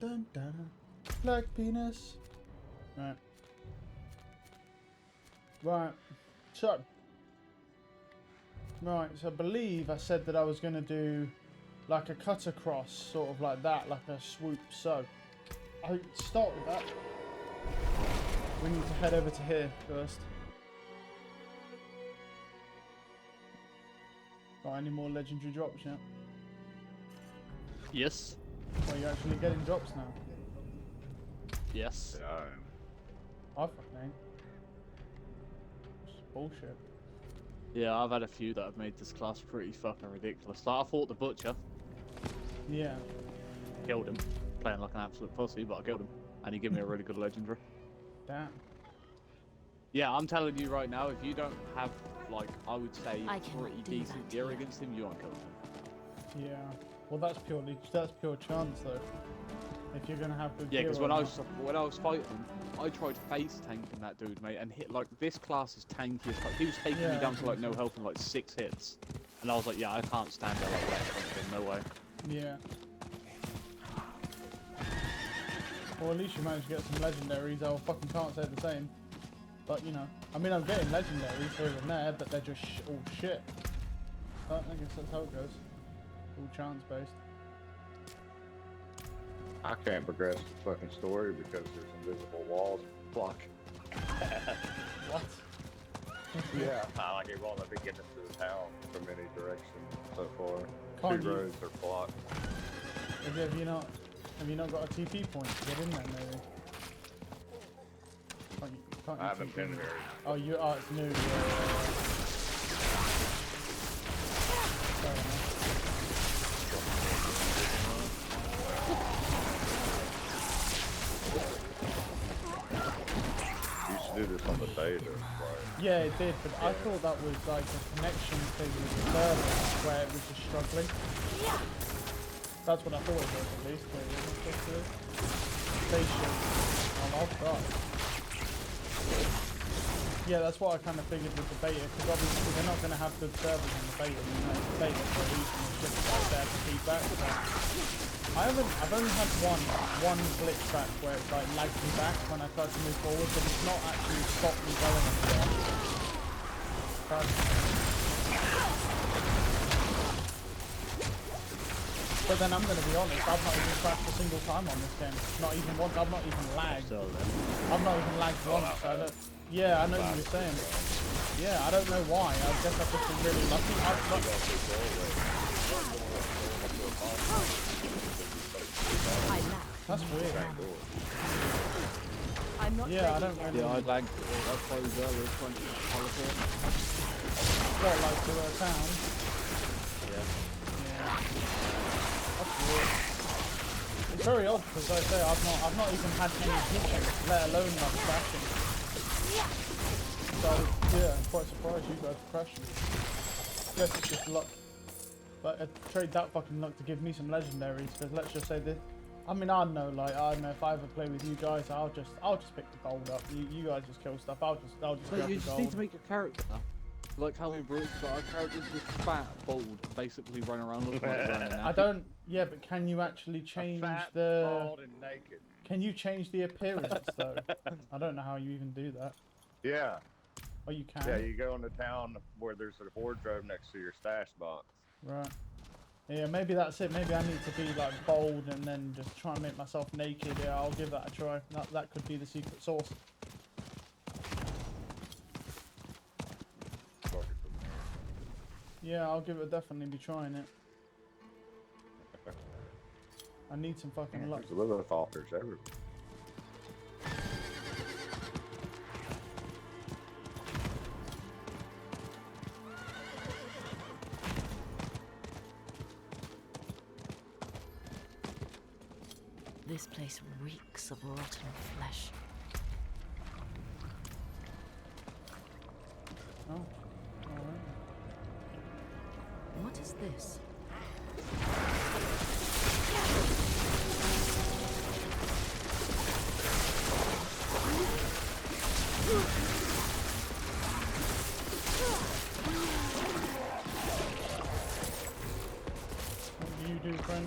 Dun dun. Black penis. Right. Right. So. Right, so I believe I said that I was going to do like a cut across, sort of like that, like a swoop. So, I start with that. We need to head over to here first. Got any more legendary drops yet? Yes. Are you actually getting drops now? Yes. Yeah, I am. I fucking ain't. It's bullshit. Yeah, I've had a few that have made this class pretty fucking ridiculous. Like, I fought the butcher, Yeah. killed him, playing like an absolute pussy, but I killed him, and he gave me a really good legendary. Damn. Yeah, I'm telling you right now, if you don't have, like, I would say, pretty do decent that, gear yeah. against him, you aren't killing him. Yeah. Well, that's pure chance though. If you're gonna have good Yeah, gear because or when I not. was fighting him, I tried face tanking that dude, mate, and hit like this class is tankiest. Like he was taking me down to like no health in like 6 hits, and I was like, yeah, I can't stand there like that. Kind of thing, no way. Yeah. Well, at least you managed to get some legendaries. I fucking can't say the same. But you know, I mean, I'm getting legendaries here and there, but they're just all shit. But I guess that's how it goes. All chance based. I can't progress the fucking story because there's invisible walls blocking. What? Yeah, like it won't let me get into the town from any direction so far. Can't Two you- roads are blocked. Have you not got a TP point to get in there, maybe? Can't I you haven't TP been in? there. Oh, it's new. Fair enough. You should do this on the beta, right? Yeah, it did, but I thought that was like a connection thing with the server where it was just struggling. That's what I thought it was, at least. But it wasn't supposed to. Spaceship. I'll try. Yeah, that's what I kind of figured with the beta, because obviously they're not going to have good servers on the beta. You know, the beta for a reason is just like there for feedback. So I've only had one glitch back where it's like lagged me back when I tried to move forward, but it's not actually stopped me going anywhere. But then I'm going to be honest, I've not even crashed a single time on this game. Not even once. I've not even lagged. I've not even lagged once. I don't, yeah, I know what you're saying. Yeah, I don't know why. I guess I've just been really lucky. That's weird. I'm not Yeah, I don't really. Yeah, I lagged. That's why we earlier trying to teleport. What, like to a town? Yeah. Yeah. That's weird. It's very odd because, like I say, I've not even had any glitches, let alone like crashing. So yeah, I'm quite surprised you guys are crashing. Guess it's just luck. But I'd trade that fucking luck to give me some legendaries. Because let's just say this. I mean, I know, like, I know if I ever play with you guys, I'll just pick the gold up. You guys just kill stuff. I'll just But grab you the just gold. need to make your character. Like how we Brooks, but our character's just fat, bald, basically running around looking like running. I don't. Yeah, but can you actually change Fat, the? bald, and naked. Can you change the appearance though? I don't know how you even do that. Yeah. Oh, you can. Yeah, you go into town where there's a wardrobe next to your stash box. Right. Yeah, maybe that's it. Maybe I need to be like bold and then just try and make myself naked. Yeah, I'll give that a try. That could be the secret sauce. Yeah, I'll definitely be trying it. I need some fucking luck. There's Lilith altars everywhere. This place reeks of rotten flesh. Oh, alright. What is this? What do you do, friend?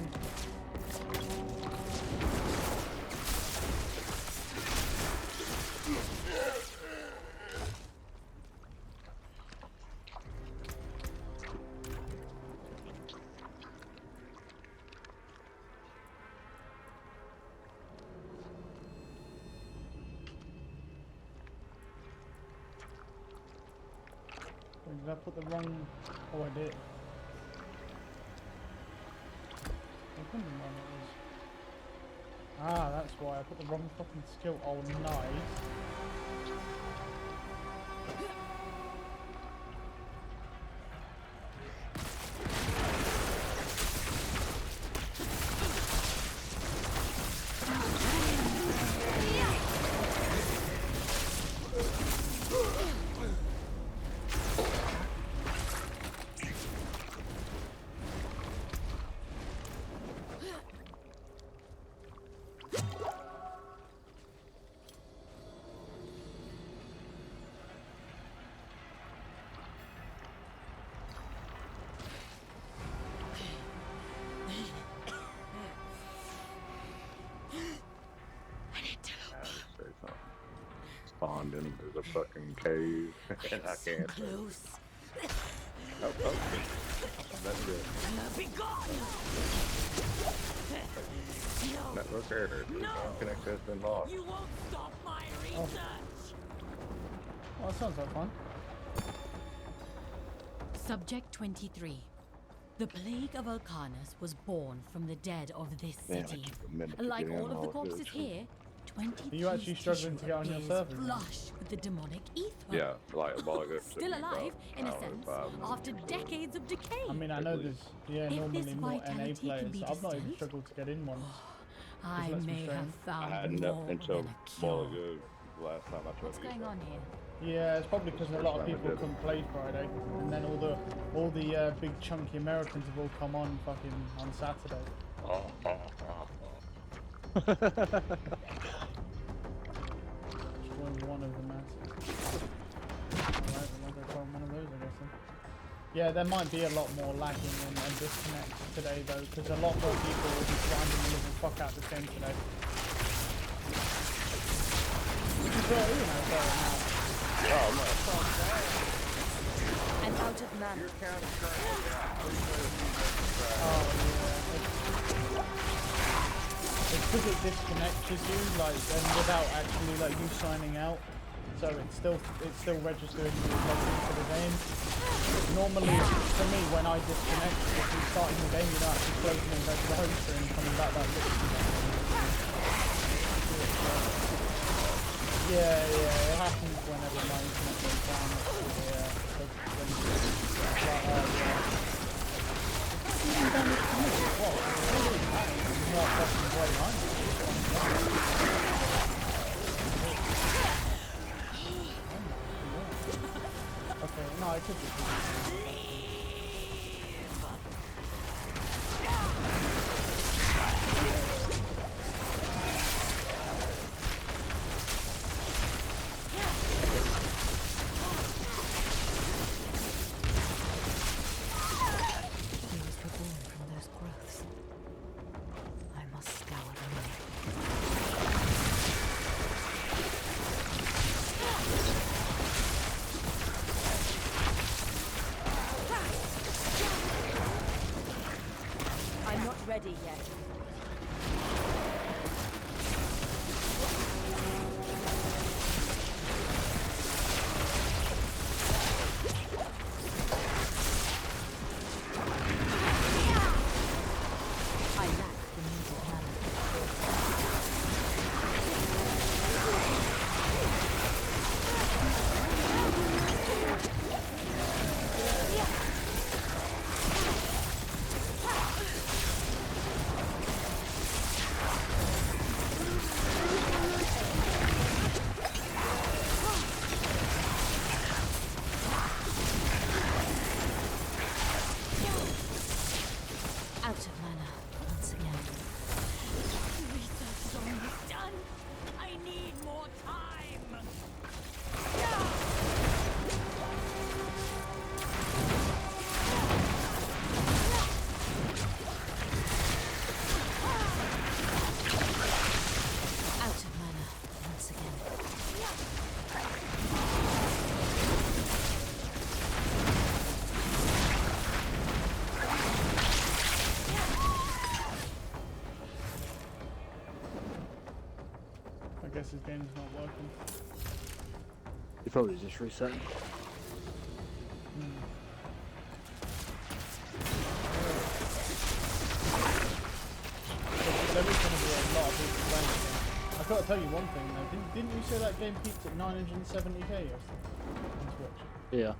Did I put the wrong... Oh, I did. I couldn't remember what it was. Ah, that's why. I put the wrong fucking skill. Oh, nice. Spawned into the fucking cave, and I can't. Close. Oh, that's good. Be gone. No. Network error. Connection has been lost. You won't stop my research. Oh, that sounds like fun. Subject 23. The plague of Alcanus was born from the dead of this Man, I city. keep a minute to Like get in all of the corpses this. here, 20 Are you actually struggling to get on your server? flush with the demonic ether. Yeah, like a ball of good. Still alive, in a sense, after decades of decay. I mean, I know there's, yeah, If normally this more NA vitality can players. be I've not even distilled, struggled to get in one. I let's be may straight. have I found had more enough until than a ball of cure. good last time I tried What's to use going that. on here? Yeah, it's probably because a lot of First time I people did it. couldn't play Friday, and then all the big chunky Americans have all come on fucking on Saturday. Destroying one of the masses. Alright, we're not gonna try one of those, I guess then. Yeah, there might be a lot more lagging and disconnects today though, because a lot more people will be grinding the living fuck out the game today. Which is fair enough. Oh, my. And out of mana. Your counter currently out. Oh yeah. It's because it disconnects you, like, and without actually like you signing out. So it's still registering you logged into the game. Normally, for me, when I disconnect, if you starting the game, you're not actually closing and go to the home screen and coming back that literally. Yeah, it happens whenever my internet goes down. Yeah, so when yeah. Even damage to me, what? That is not fucking great, okay, no, I could just Heroes were born from those growths. I must scour them all. I'm not ready yet. I lack the needed mana. Out of mana once again. Research is almost done. I need more time. Out of mana once again. I guess his game's not working. You probably just resetting. Hmm. got to tell you one thing though. Didn't you say that game peaked at 970k yesterday on Twitch? Yeah.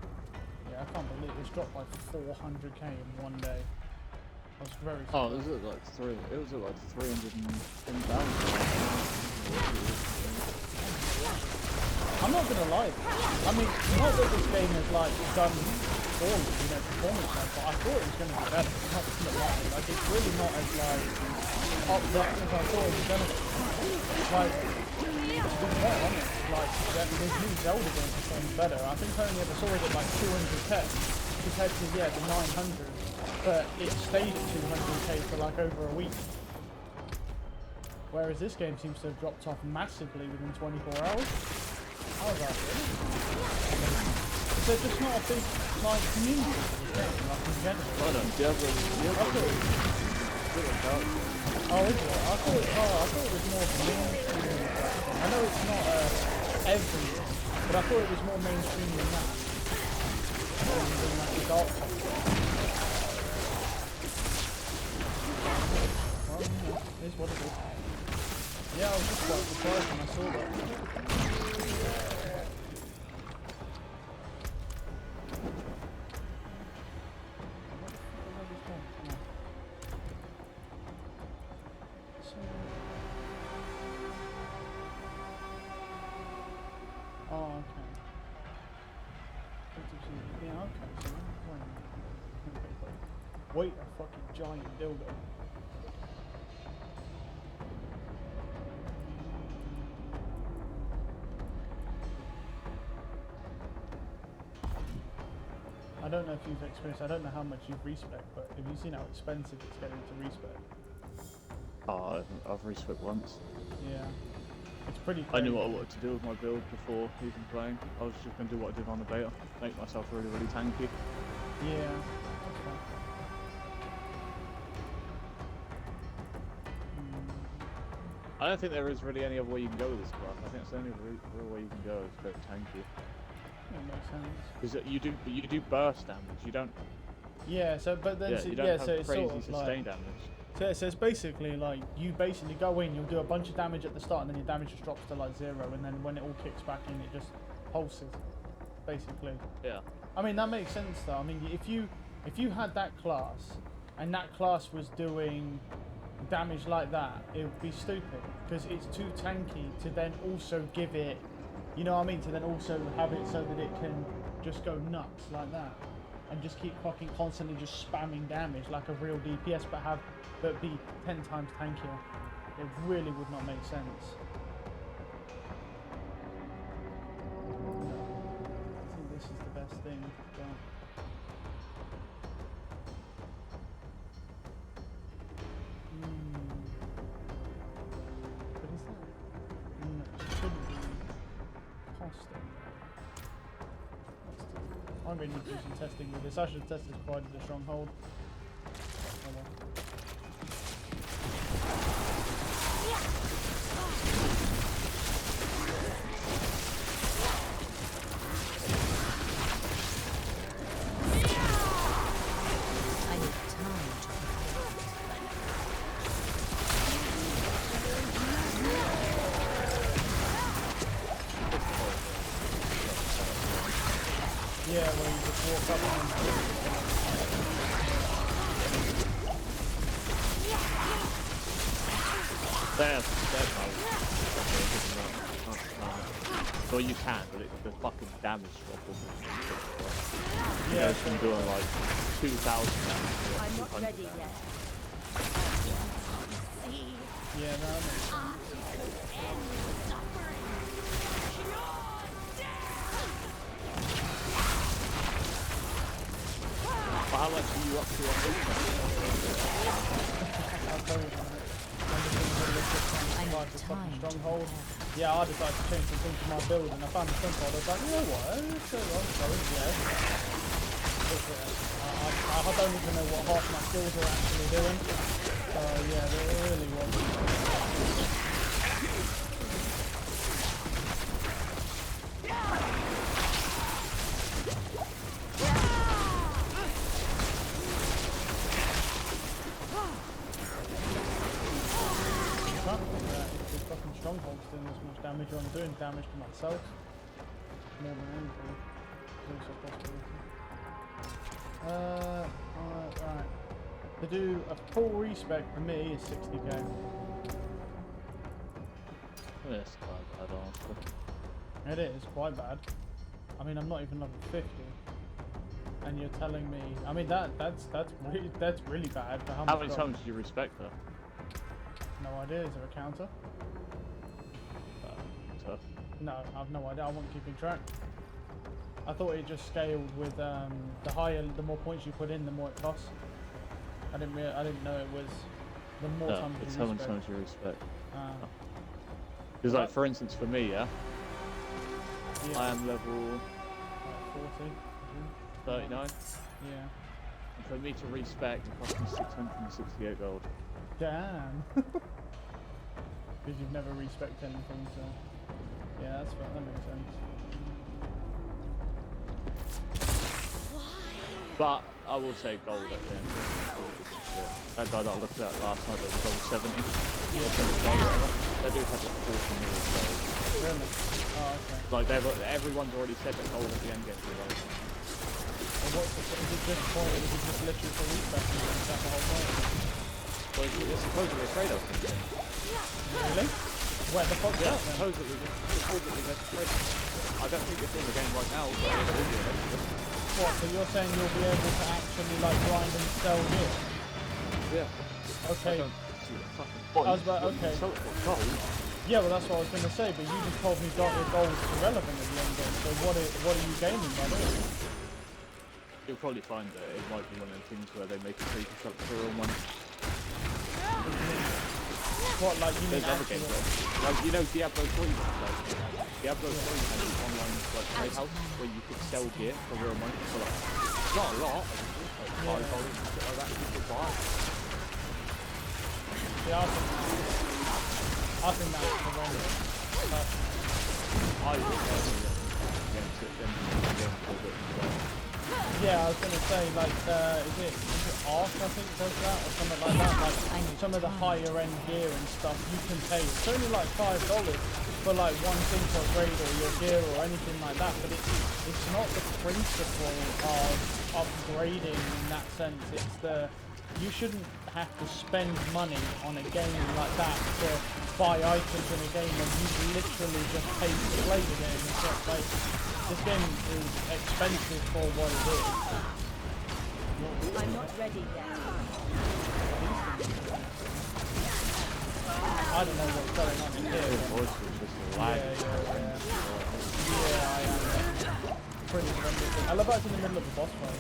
Yeah, I can't believe it's dropped by 400k in one day. I was very Oh, surprised. it was at like 310,000. I'm not gonna lie. I mean, not that this game has like done poorly, you know, performance-wise, but I thought it was gonna be better. I'm not gonna lie. Like, it's really not as like up there as I thought it was gonna be. Like, to be quite honest, like this new Zelda game performs better. I think I only ever saw it at like 200k compared to the 900, but it stayed at 200k for like over a week. Whereas this game seems to have dropped off massively within 24 hours. I was like, really? Is there just not a big like community for this game, like in general? I don't know, Diablo. Oh, is it? I thought it was more mainstream. I know it's not everything, but I thought it was more mainstream than that. Than like the Dark Souls. Well, you know, it is what it is. Yeah, I was just quite surprised when I saw that. Oh, okay. Yeah, okay. So, wait a fucking giant dildo. I don't know if you've experienced, I don't know how much you've respec, but have you seen how expensive it's getting to respec? Oh, I've respec once. Yeah. It's pretty crazy. I knew what I wanted to do with my build before even playing. I was just going to do what I did on the beta, make myself really, really tanky. Yeah. That's fine. I don't think there is really any other way you can go with this class. I think it's the only real way you can go is go tanky. That makes sense. Because you do burst damage. You don't. Yeah. So, but then, You don't have so it's crazy sort of sustain like. damage. So it's basically like you basically go in, you'll do a bunch of damage at the start, and then your damage just drops to like 0, and then when it all kicks back in, it just pulses. Basically. Yeah. I mean that makes sense though. I mean if you had that class, and that class was doing damage like that, it would be stupid because it's too tanky to then also give it, you know what I mean, to then also have it so that it can just go nuts like that and just keep fucking constantly just spamming damage like a real DPS, but be 10 times tankier. It really would not make sense. I think this is the best thing. But is that? No, it shouldn't be costing. I really need to do some testing with this. I should have tested quite the stronghold. Oh well. I need time to Yeah, where you just walk up and There's well, you can, but the fucking damage drop will be yeah, from doing like 2,000 damage. I'm not ready yet. yeah, no, that makes sense. But how much are you up to on this? I'll tell you in a minute. Like the fucking stronghold. Yeah, I decided to change some things to my build, and I found the stronghold. I was like, you know what? Let's go on, I don't even know what half my skills are actually doing. So yeah, they really was. if the fucking stronghold's doing this much damage, or I'm doing damage to myself more than anything. There's also a possibility. Right. To do a full respec for me is 60k. Yes, quite bad, honestly. It is quite bad. I mean, I'm not even level 50, and you're telling me. I mean, that's really bad for how much. How many times did you respect her? No idea. Is there a counter? Tough. No, I've no idea. I wasn't keeping track. I thought it just scaled with the more points you put in, the more it costs. I didn't know it was the more No, times it's you how many respect. times you respect. Like- Because, like, for instance, for me, yeah, Yeah, I am level like 40. 39. Yeah. And for me to respect, it cost me 668 gold. Damn. Because you've never respected anything, so yeah, that's fair. That makes sense. But I will say gold at the end. That guy that I looked at last night, that was level 70. Yeah, that dude had like 40 million gold. Really? Oh, okay. Like, everyone's already said that gold at the end game is low. Well, what's the, is it just for, is it just literally for respecting? Is that the whole point? Well, it's supposedly a trade-off. Really? Where the fuck? Yeah, Is that then? supposedly that's a trade-off. I don't think it's in the game right now, but it will be eventually. What? So you're saying you'll be able to actually like grind and sell gear? Yeah. Okay. I don't see the fucking I point. was about okay. So, gold. Yeah, well that's what I was going to say, but you just told me gold is irrelevant at the end game. So what are you gaining by this? You'll probably find that it might be one of the things where they make a free construct for real money. What, like you mean There's other games actual? though. Like, you know Diablo 3? Like, Diablo 3 had an online like trade house where you could sell gear for real money for like, not a lot, like $5 and shit like that, you could buy. Yeah, I think that's the wrong way. I would personally against it then again for a bit as well. Yeah, I was gonna say like is it Arc I think does that or something like that. Like some of the higher end gear and stuff you can pay. It's only like $5 for like one thing to upgrade or your gear or anything like that. But it's not the principle of upgrading in that sense. It's the you shouldn't have to spend money on a game like that to buy items in a game when you literally just pay to play the game. It's just like this game is expensive for what it is. I'm not ready yet. I don't know what's going on in here. His voice was just Yeah, lagging. yeah, I am. Pretty horrendous. I love how it's in the middle of the boss fight.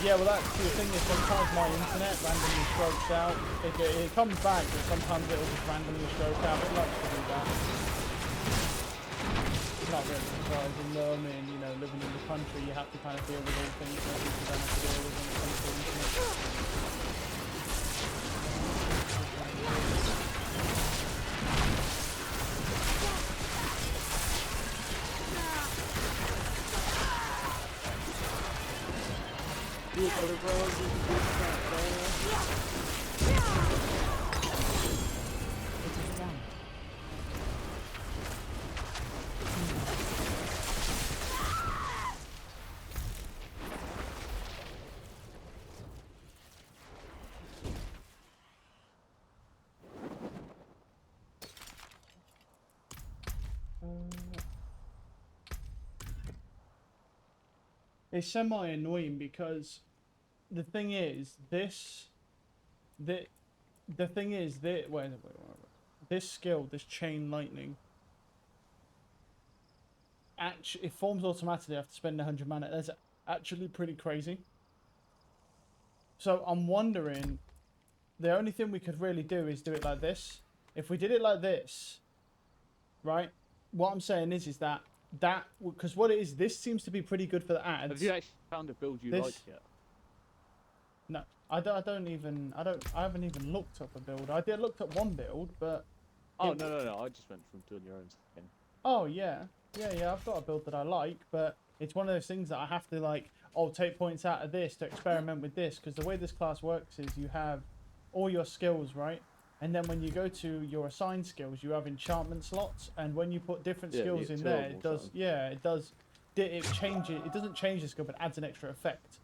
Yeah, well that's the thing is sometimes my internet randomly strokes out. It comes back, but sometimes it'll just randomly stroke out. It likes to do that. It's not really surprising though. I mean, you know, living in the country, you have to kind of deal with all things that people don't have to deal with when it comes to internet. It is done. It's semi annoying because the thing is this this skill, this chain lightning, actually it forms automatically after spending 100 mana. That's actually pretty crazy. So I'm wondering, the only thing we could really do is do it like this. If we did it like this, right? What I'm saying is that because what it is, this seems to be pretty good for the ads. Have you actually found a build you This- like yet? No, I haven't even looked up a build. I did looked up one build, but Oh, it- no, I just went from doing your own thing. oh yeah, I've got a build that I like, but it's one of those things that I have to like, take points out of this to experiment with this, because the way this class works is you have all your skills, right? And then when you go to your assigned skills, you have enchantment slots, and when you put different Yeah, you skills get in 2 of there, them it or does. something. Yeah, it does. It changes. It doesn't change the skill, but adds an extra effect.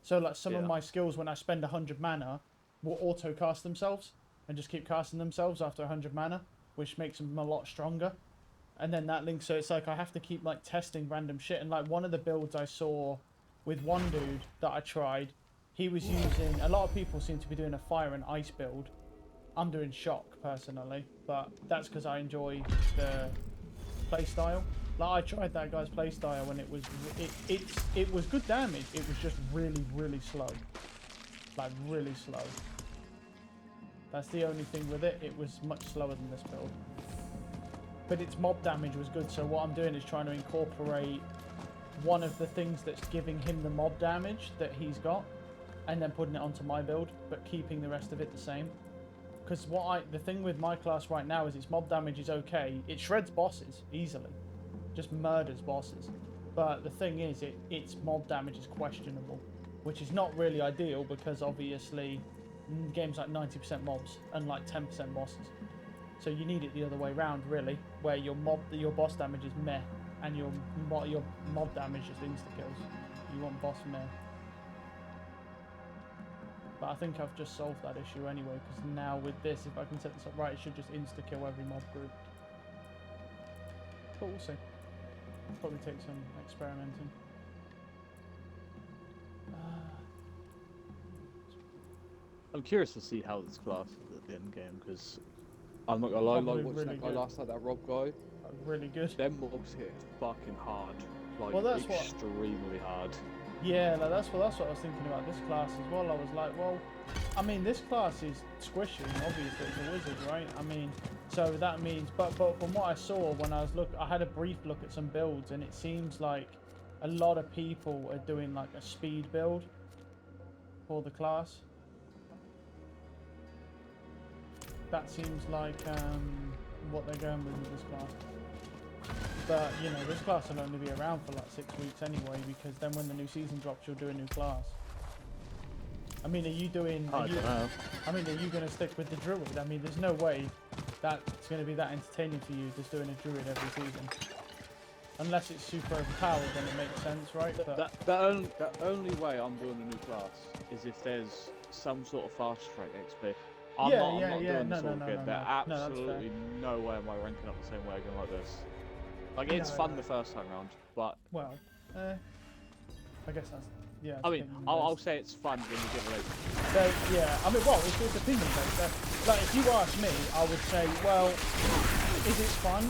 So like some of Yeah. my skills, when I spend 100 mana, will auto cast themselves and just keep casting themselves after 100 mana, which makes them a lot stronger. And then that links, so it's like I have to keep like testing random shit. And like one of the builds I saw with one dude that I tried, he was using, a lot of people seem to be doing a fire and ice build. I'm doing shock personally, but that's because I enjoy the playstyle. Like I tried that guy's playstyle and it was good damage. It was just really slow, like really slow. That's the only thing with it. It was much slower than this build, but its mob damage was good. So what I'm doing is trying to incorporate one of the things that's giving him the mob damage that he's got, and then putting it onto my build, but keeping the rest of it the same. Because the thing with my class right now is its mob damage is okay. It shreds bosses easily, just murders bosses. But the thing is, its mob damage is questionable, which is not really ideal because obviously games like 90% mobs and like 10% bosses. So you need it the other way around, really, where your boss damage is meh, and your mob damage just insta kills. You want boss meh. But I think I've just solved that issue anyway, because now with this, if I can set this up right, it should just insta-kill every mob group. But we'll see. Probably take some experimenting. I'm curious to see how this class is at the end game, because I'm not gonna lie, Probably like watching really that guy good. last night, that Rob guy, Really good. them mobs hit fucking hard. Like, Well, that's what- extremely hard. Yeah, like that's what I was thinking about this class as well. I was like, well, I mean, this class is squishy, and obviously it's a wizard, right? I mean, so that means, but from what I saw when I was I had a brief look at some builds, and it seems like a lot of people are doing like a speed build for the class. That seems like what they're going with this class. But, you know, this class will only be around for like 6 weeks anyway, because then when the new season drops, you'll do a new class. I mean, are you doing... I don't know. I mean, are you going to stick with the druid? I mean, there's no way that's going to be that entertaining for you, just doing a druid every season. Unless it's super overpowered, then it makes sense, right? But The only way I'm doing a new class is if there's some sort of fast track XP. I'm not doing this all again. There's absolutely no way am I ranking up the same way again like this. Like, it's fun the first time round, but... Well, I guess that's... Yeah. I mean, I'll say it's fun when you get related. So, yeah, I mean, well, it's opinion based. Like, if you ask me, I would say, well, is it fun?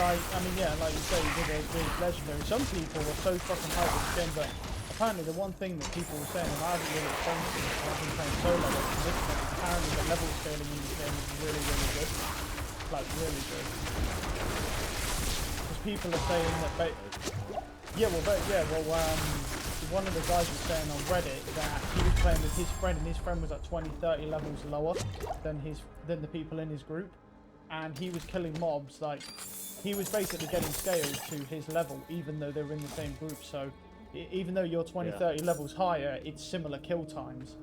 Like, I mean, yeah, like you say, with Legendary, some people were so fucking hyped with this game, but apparently the one thing that people were saying, and I haven't really experienced it, I've been playing solo at this point, is apparently the level scaling in this game is really good. Like, really good. Because people are saying that, one of the guys was saying on Reddit that he was playing with his friend, and his friend was like 20, 30 levels lower than the people in his group, and he was killing mobs, like, he was basically getting scaled to his level, even though they were in the same group. So even though you're 20, 30 levels higher, it's similar kill times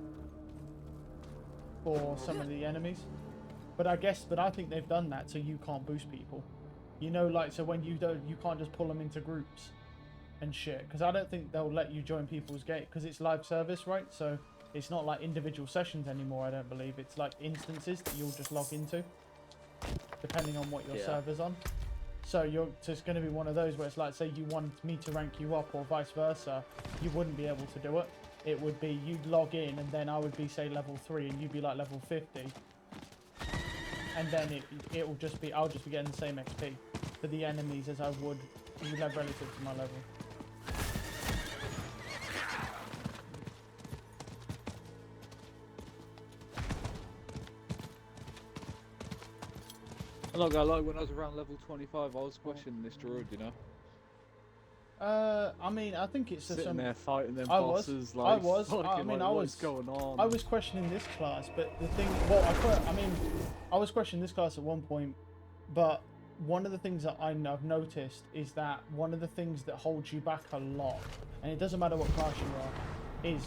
for some of the enemies. But I think they've done that so you can't boost people. You know, like, so when you can't just pull them into groups and shit. Because I don't think they'll let you join people's gate, because it's live service, right? So it's not like individual sessions anymore, I don't believe. It's like instances that you'll just log into, depending on what your server's on. So it's going to be one of those where it's like, say you wanted me to rank you up or vice versa, you wouldn't be able to do it. It would be, you'd log in and then I would be, say, level 3 and you'd be like level 50. And then it'll just be, I'll just be getting the same XP for the enemies as I would relative to my level. I'm not gonna lie, when I was around level 25, I was questioning this druid, you know? I mean, I think it's just sitting there fighting them I bosses, was. like, I mean, what's going on? I was questioning this class, but the thing, I was questioning this class at one point, but one of the things that I've noticed is that one of the things that holds you back a lot, and it doesn't matter what class you are, is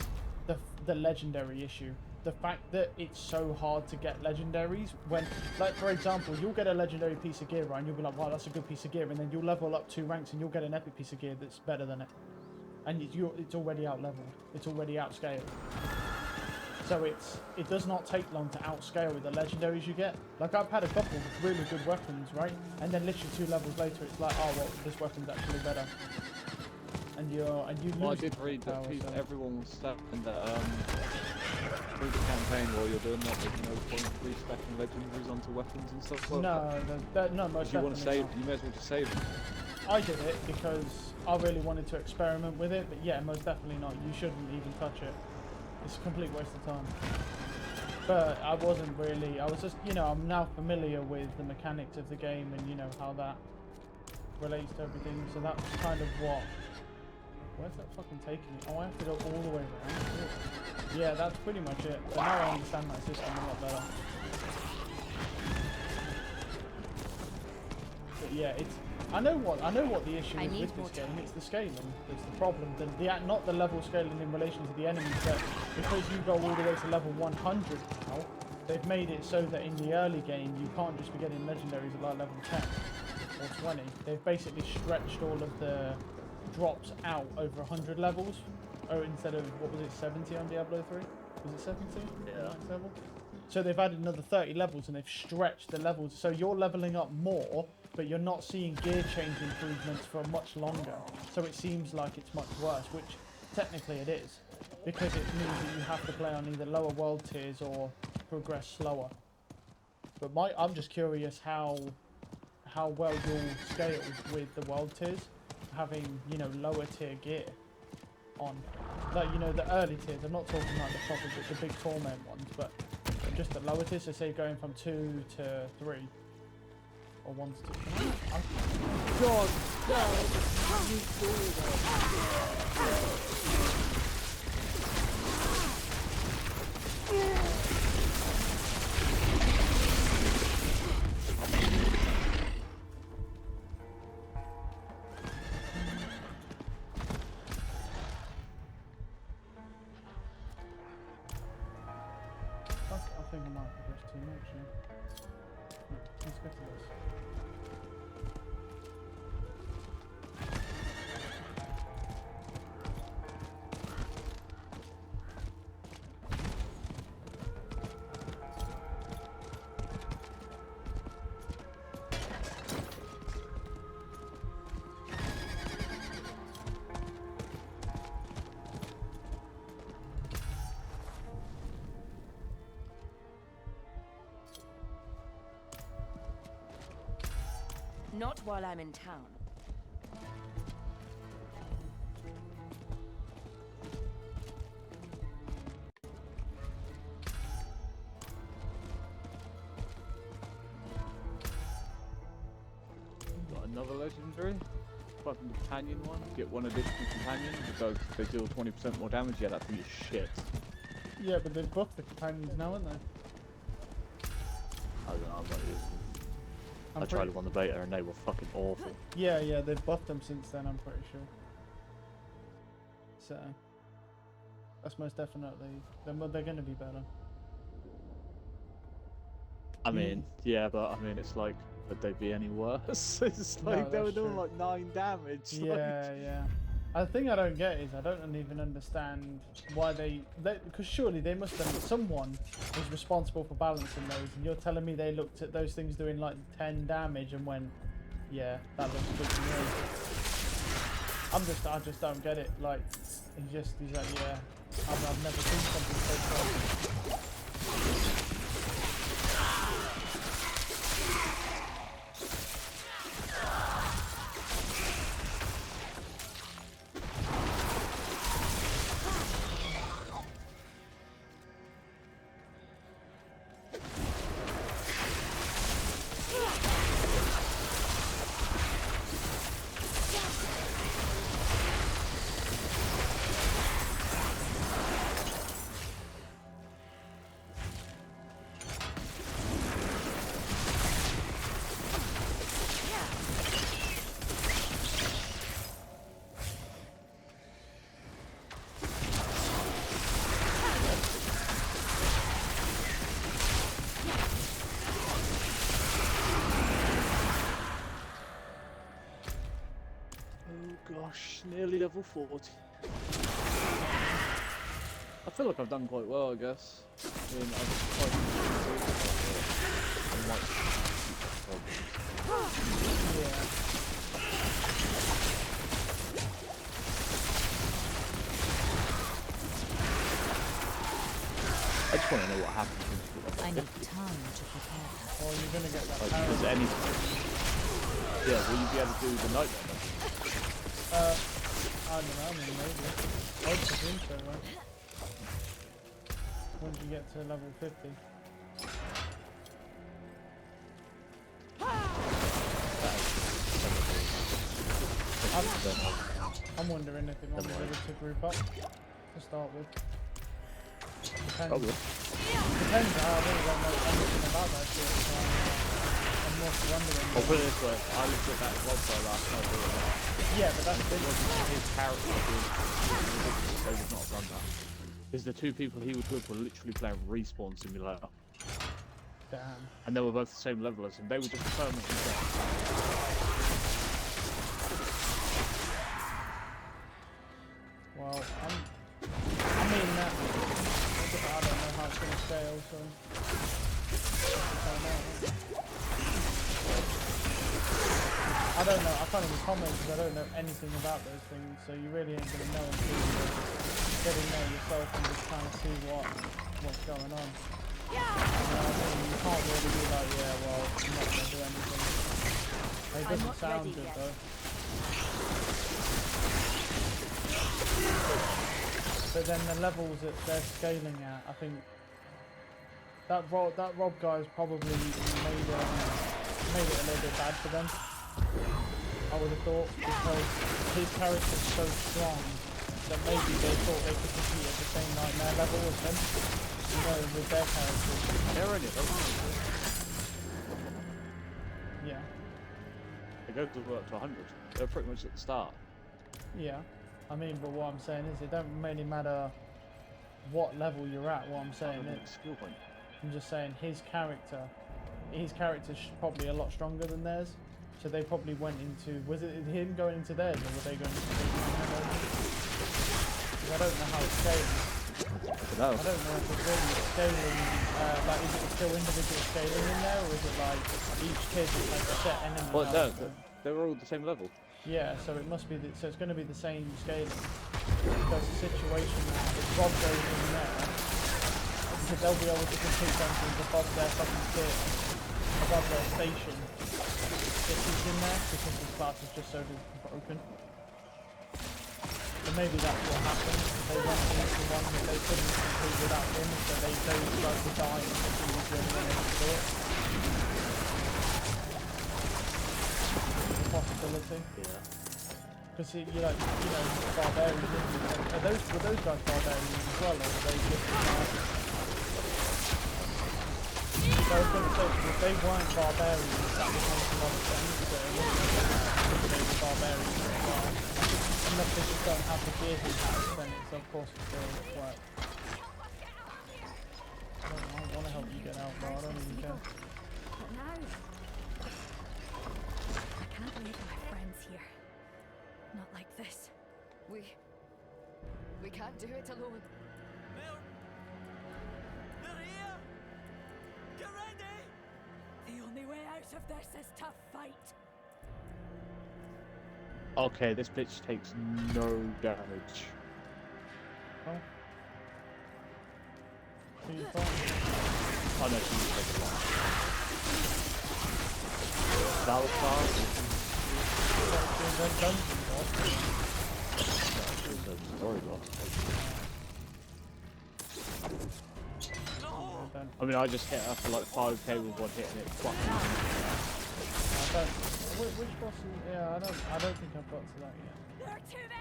the legendary issue. the fact that it's so hard to get legendaries when, like, for example, you'll get a legendary piece of gear, right, and you'll be like, wow, that's a good piece of gear, and then you'll level up 2 ranks and you'll get an epic piece of gear that's better than it. And it's already out-leveled. It's already out-scaled. So it does not take long to outscale with the legendaries you get. Like, I've had a couple of really good weapons, right? And then literally 2 levels later, it's like, oh, well, this weapon's actually better. And you lose. Well, I did read that everyone was saying that through the campaign while you're doing that, there's no point restacking legendaries onto weapons and stuff like that. No, most if you want to save, not. you may as well just save them. I did it because I really wanted to experiment with it, but yeah, most definitely not. You shouldn't even touch it. It's a complete waste of time. But I wasn't really, I was just, you know, I'm now familiar with the mechanics of the game and, you know, how that relates to everything. So that's kind of what... Where's that fucking taking me? Oh, I have to go all the way around. Yeah, that's pretty much it. So now I understand my system a lot better. But yeah, it's... I know what the issue is with this game. It's the scaling that's the problem. Not the level scaling in relation to the enemies, but because you go all the way to level 100 now, they've made it so that in the early game you can't just be getting legendaries at like level 10 or 20. They've basically stretched all of the drops out over 100 levels. Oh, instead of, what was it, 70 on Diablo 3? Was it 70? Yeah. Max level? So they've added another 30 levels and they've stretched the levels. So you're leveling up more, but you're not seeing gear change improvements for much longer. So it seems like it's much worse, which technically it is, because it means that you have to play on either lower world tiers or progress slower. But I'm just curious how well you'll scale with the world tiers, having, you know, lower tier gear on. Like, you know, the early tiers, I'm not talking like the proper, the big torment ones, but just the lower tiers, so say going from 2 to 3. Or 1 to 2. God I think I might progress too much, yeah. Let's go to this. Not while I'm in town. Got another legendary. Fucking companion one. Get one additional companion because they deal 20% more damage. Yeah, that thing is shit. Yeah, but they've buffed the companions now, haven't they? I don't know, I'm not using them. I tried them on the beta and they were fucking awful. Yeah, they've buffed them since then, I'm pretty sure. So, that's most definitely, they're going to be better. I mean, yeah, but I mean, it's like, would they be any worse? It's like, they were doing like 9 damage. Yeah, yeah. The thing I don't get is I don't even understand why because surely they must have, someone was responsible for balancing those, and you're telling me they looked at those things doing like 10 damage and went, yeah, that looks good to me. I just don't get it. Like, he's like, yeah, I've never seen something so strong. gosh, nearly level 40. I feel like I've done quite well, I guess. I mean, I've quite I just want to know what happens. I need time to prepare. Or you're gonna get that Like, power. is there any... Yeah, will you be able to do the night then? I don't know, I mean, maybe. I'd presume so, right? Once you get to level 50. I'm wondering if it might be better to group up to start with. Depends. Probably. Depends. I really don't know anything about that shit, so I'm more wondering. I'll put it this way, I looked at that vlog guy last night. Yeah, but that's It big. wasn't his character being ridiculous, they would not have done that. Because the two people he was with were literally playing Respawn Simulator. Damn. And they were both the same level as him. They were just permanently dead. Well, I mean, I don't know how it's going to scale, so... I don't know, I can't even comment because I don't know anything about those things, so you really ain't going to know until you get in there yourself and just kind of see what's going on. You know what I mean? You can't really be like, yeah, well, I'm not going to do anything. It doesn't sound good, though. But then the levels that they're scaling at, I think that Rob guy's probably made it a little bit bad for them. I would have thought, because his character's so strong that maybe they thought they could compete at the same nightmare level as him. You know, with their characters. They're in it, Yeah. they go to work to 100. They're pretty much at the start. Yeah. I mean, but what I'm saying is, it don't really matter what level you're at. What I'm saying is, Skill point. I'm just saying his character's probably a lot stronger than theirs. So they probably went into, was it him going into theirs, or were they going into theirs? Because I don't know how it's scaling. I don't know if it's really scaling, like is it still individual scaling in there, or is it like each kid is like a set enemy? Well, no, they were all the same level. Yeah, so it must be, so it's going to be the same scaling. Because the situation that if Rob goes in there, they'll be able to complete something above their fucking tier, above their station, if he's in there, because his class is just so broken. So maybe that's what happened. They went into one that they couldn't complete without him, so they tried to die and he was the only one able to do it. It's a possibility. Yeah. Because you know, barbarians. Were those guys barbarians as well, or were they just? So I was going to say, if they weren't barbarians, that would make a lot of sense. But it wasn't they were barbarians as well. Unless they just don't have the gear he has, then it's of course it's still work. I want to help you get out, but I don't even care. But now, I can't leave my friends here. Not like this. We can't do it alone. They're here! Get ready! The only way out of this is to fight. Okay, this bitch takes no damage. Oh. So you fine? Oh no, she takes a lot. That was fast. Story boss. I mean, I just hit her for like 5k with one hit and it fucking. Which boss? Yeah, I don't think I've got to that yet.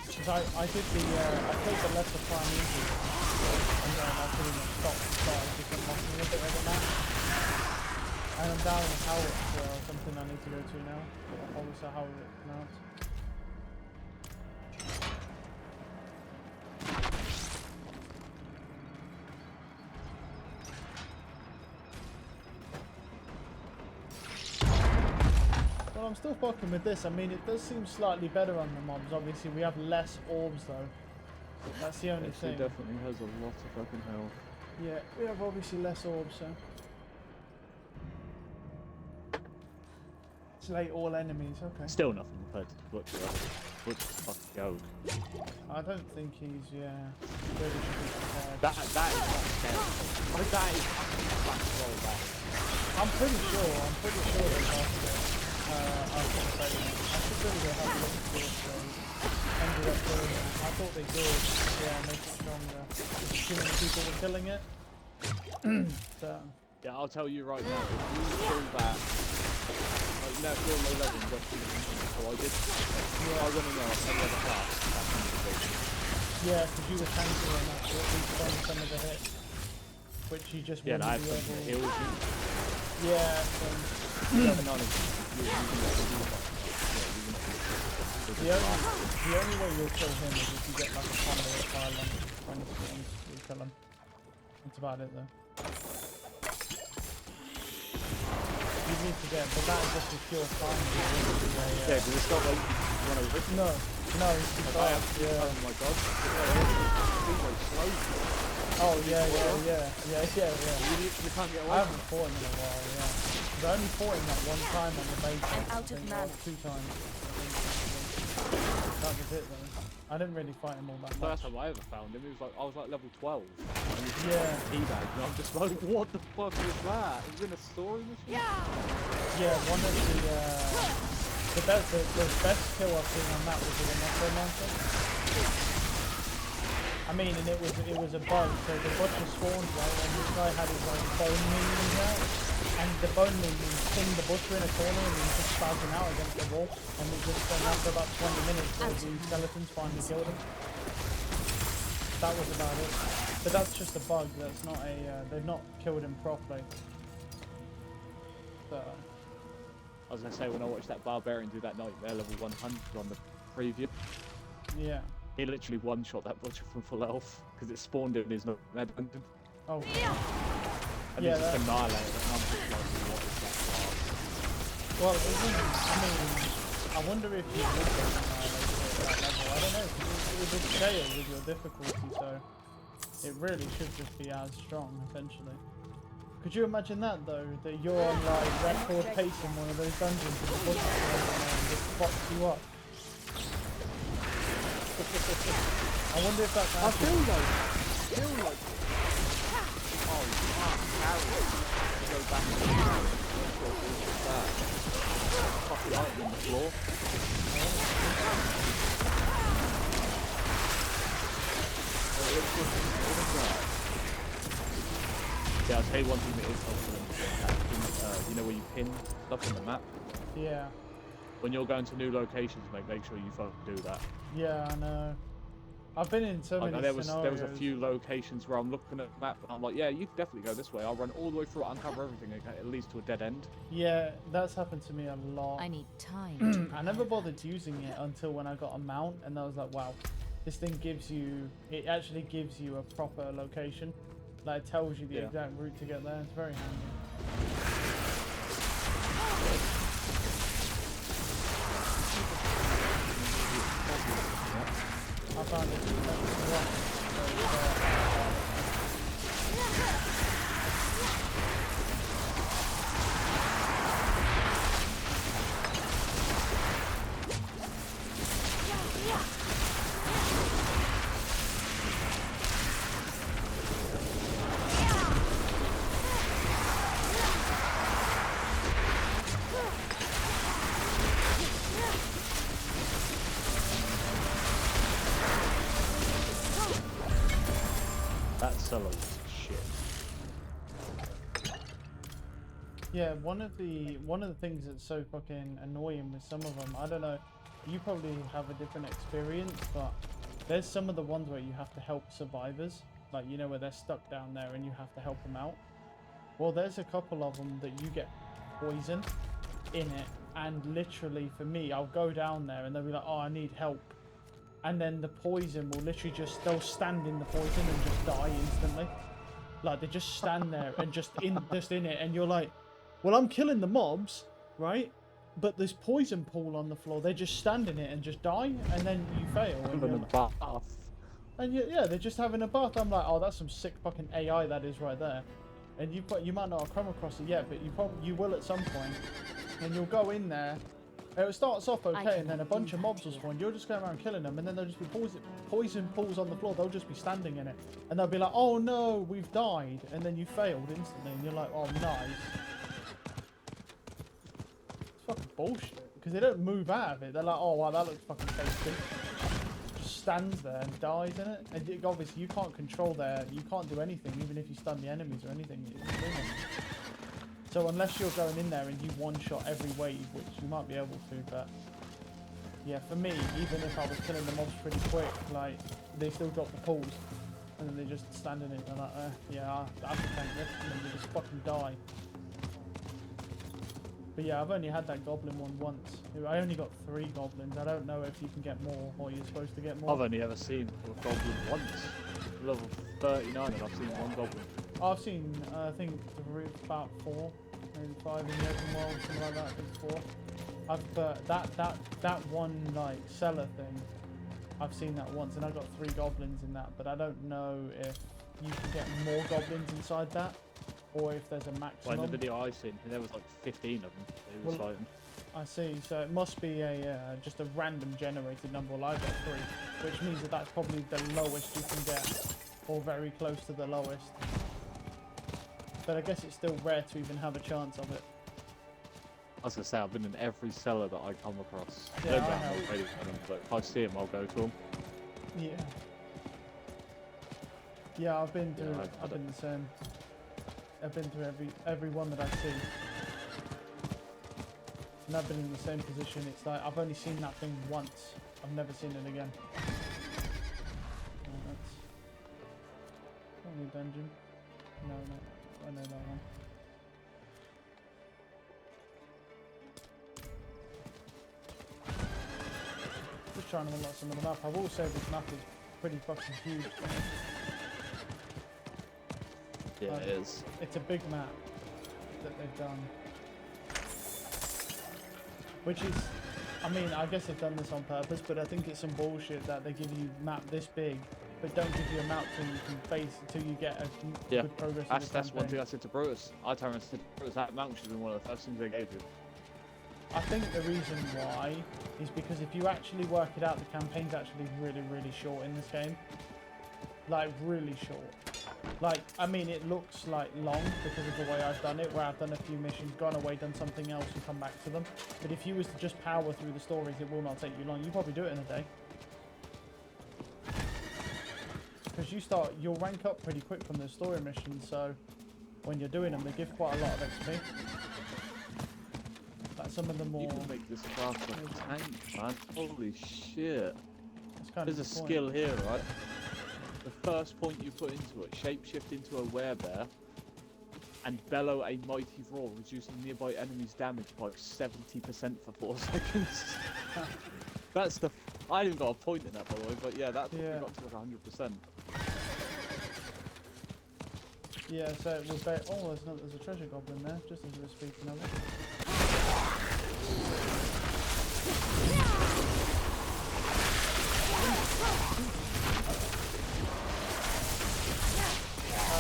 Because I did I played the lesser primeval, and then I pretty much stopped and started different bosses a bit of the match. And I'm down with Howard, something I need to go to now. Obviously, how is it pronounced? What I'm I'm still fucking with this. I mean, it does seem slightly better on the mobs. Obviously, we have less orbs though. That's the only thing. It definitely has a lot of fucking health. Yeah, we have obviously less orbs, so. Slay all enemies, okay. Still nothing compared to the Butcher. Butcher's fucking gold. I don't think he's, yeah. Really should be prepared. That is fucking scary. That is fucking roll back. I'm pretty sure they lost it. After the failure. I should really go have a look at it, so ended up doing it. I thought they did, yeah, make it stronger. Just too many people were killing it. So. Yeah, I'll tell you right now, if you kill that, like, no, you're low level and just so I did. I want to know any other class. Yeah, because you were tanking on that, so at least on some of the hits. Which you just wouldn't be able. Yeah, so. The only way you'll kill him is if you get like a conduit pile on 20 seconds, you'll kill him. That's about it though. You need to get, but that is just a pure farm. Yeah, because it's not like you run over it. No, it's too fast. Yeah. Oh my god. Oh yeah. You can't get away. I haven't fought him in a while, yeah. Because I only fought him that one time on the base. I'm out of mana. 2 times. That was it though. I didn't really fight him all that much. First time I ever found him, he was like, I was like level 12. And he was teabag, and I'm just like, what the fuck is that? Is it a story machine? Yeah, one of the best kill I've seen on that was with a necromancer. I mean, and it was a bug, so the butcher spawned right, and this guy had his like bone minions out, and the bone minions pinned the butcher in a corner and he was just spazzing out against the wall, and we just after about 20 minutes the skeletons finally killed him. That was about it. But that's just a bug, that's not a, they've not killed him properly. So. I was going to say, when I watched that barbarian do that nightmare level 100 on the preview, yeah. He literally one-shot that butcher from full health because it spawned him in his dungeon. Oh. And he just annihilated it. And I'm just like, what is that class? Well, I mean, I wonder if you would get annihilated at that level. I don't know, because it would scale with your difficulty, so it really should just be as strong, essentially. Could you imagine that, though? That you're on, like, record pace in one of those dungeons and the butcher just fucks you up? I wonder if that's I feel like oh, you can't carry it. Go back to the ground. That. Fucking item on the floor. Yeah, I'll tell you one thing that is helpful. You know where you pin stuff on the map? Yeah. When you're going to new locations, mate, make sure you fucking do that. Yeah, I know. I've been in so many there was scenarios. a few locations where I'm looking at the map and I'm like, yeah, you can definitely go this way. I'll run all the way through it, uncover everything, and it leads to a dead end. Yeah, that's happened to me a lot. I need time. I never bothered using it until when I got a mount, and I was like, wow, this thing it actually gives you a proper location. Like, it tells you the exact route to get there. It's very handy. I found it. Yeah, one of the things that's so fucking annoying with some of them, I don't know, you probably have a different experience, but there's some of the ones where you have to help survivors, like, you know, where they're stuck down there and you have to help them out. Well, there's a couple of them that you get poison in it, and literally for me, I'll go down there and they'll be like, oh, I need help. And then the poison will literally they'll stand in the poison and just die instantly. Like, they just stand there and just in it, and you're like, well, I'm killing the mobs, right? but there's poison pool on the floor. They just stand in it and just die, and then you fail. And, Having a bath. and yeah, they're just having a bath. I'm like, oh, that's some sick fucking AI that is right there. And you might not have come across it yet, but you will at some point. And you'll go in there. It starts off okay, and then a bunch of mobs will spawn. You'll just go around killing them, and then there'll just be poison pools on the floor. They'll just be standing in it, and they'll be like, "Oh no, we've died," and then you failed instantly, and you're like, "Oh, nice." It's fucking bullshit because they don't move out of it. They're like, "Oh wow, that looks fucking tasty." Just stands there and dies in it, and obviously you can't control you can't do anything, even if you stun the enemies or anything. So unless you're going in there and you one-shot every wave, which you might be able to, but yeah, for me, even if I was killing the mobs pretty quick, like, they still drop the pools, and then they just stand in it, and they're like, yeah, I can tank this, and then they just fucking die. But yeah, I've only had that goblin one once. I only got 3 goblins. I don't know if you can get more, or you're supposed to get more. I've only ever seen a goblin once. Level 39, and I've seen 1 goblin. I've seen, I think, about 4, maybe 5 in the open world, something like that. I think 4. But that one like cellar thing, I've seen that once, and I got 3 goblins in that. But I don't know if you can get more goblins inside that, or if there's a maximum. Well, in the video I seen, there was like 15 of them. They were fighting. I see. So it must be a just a random generated number. Well, I got 3, which means that that's probably the lowest you can get, or very close to the lowest. But I guess it's still rare to even have a chance of it. I was gonna say, I've been in every cellar that I come across. Yeah, I I don't know have. how to them, but if I see them, I'll go to them. Yeah. Yeah, I've been to. Yeah, I've been the same. I've been to every one that I see. And I've been in the same position. It's like I've only seen that thing once. I've never seen it again. Oh, that's only dungeon. No, I know that one. Just trying to unlock some of the map. I will say this map is pretty fucking huge. Yeah, it is. It's a big map that they've done. Which is, I mean, I guess they've done this on purpose, but I think it's some bullshit that they give you a map this big, but don't give you a map till you can face, till you get a good progress. That's one thing I said to Brutus. I told him, Brutus, that map should have been one of the first things they gave you. I think the reason why is because if you actually work it out, the campaign's actually really, really short in this game. Like, really short. Like, I mean, it looks like long because of the way I've done it, where I've done a few missions, gone away, done something else, and come back to them. But if you was to just power through the stories, it will not take you long. You probably do it in a day. Because you'll rank up pretty quick from the story missions, so when you're doing them, they give quite a lot of XP. Like some of the more... You can make this class a tank, man. Holy shit. There's a skill here, right? The first point you put into it, shapeshift into a werebear and bellow a mighty roar, reducing nearby enemies' damage by 70% for 4 seconds. That's the... I even got a point in that, by the way, but yeah, that probably got to like 100%. Yeah, so it will bet. Oh, there's a treasure goblin there, just as we were speaking of it.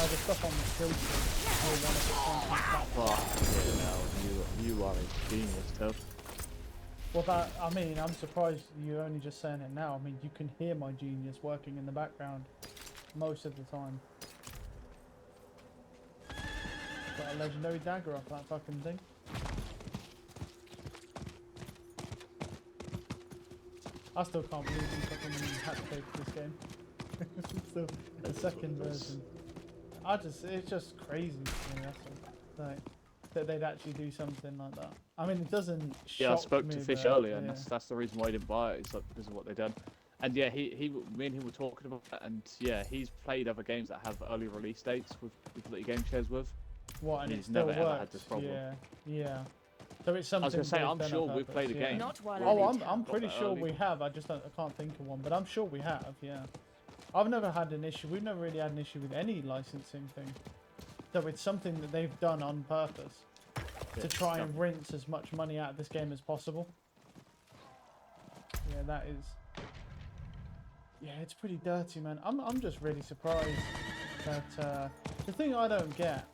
The stuff on the skill tree. You are a genius, Toad. Well, I mean, I'm surprised you're only just saying it now. I mean, you can hear my genius working in the background most of the time. Got a legendary dagger off that fucking thing. I still can't believe you fucking had to pay for this game. Still, the second version. It's just crazy to me, that's all. Like, that they'd actually do something like that. I mean, it doesn't shock me. Yeah, I spoke to Fish earlier, and that's the reason why he didn't buy it. It's like because of what they've done. And yeah, me and him were talking about that, and yeah, he's played other games that have early release dates with people that he game shares with. What, and he's it still never works? ever had this problem. Yeah. So it's something. I was gonna say, I'm sure we've played a game. Not while I'm pretty sure we have. I can't think of one, but I'm sure we have. Yeah. I've never had an issue. We've never really had an issue with any licensing thing. So it's something that they've done on purpose. to try and rinse as much money out of this game as possible. Yeah, that is. Yeah, it's pretty dirty, man. I'm just really surprised that the thing I don't get.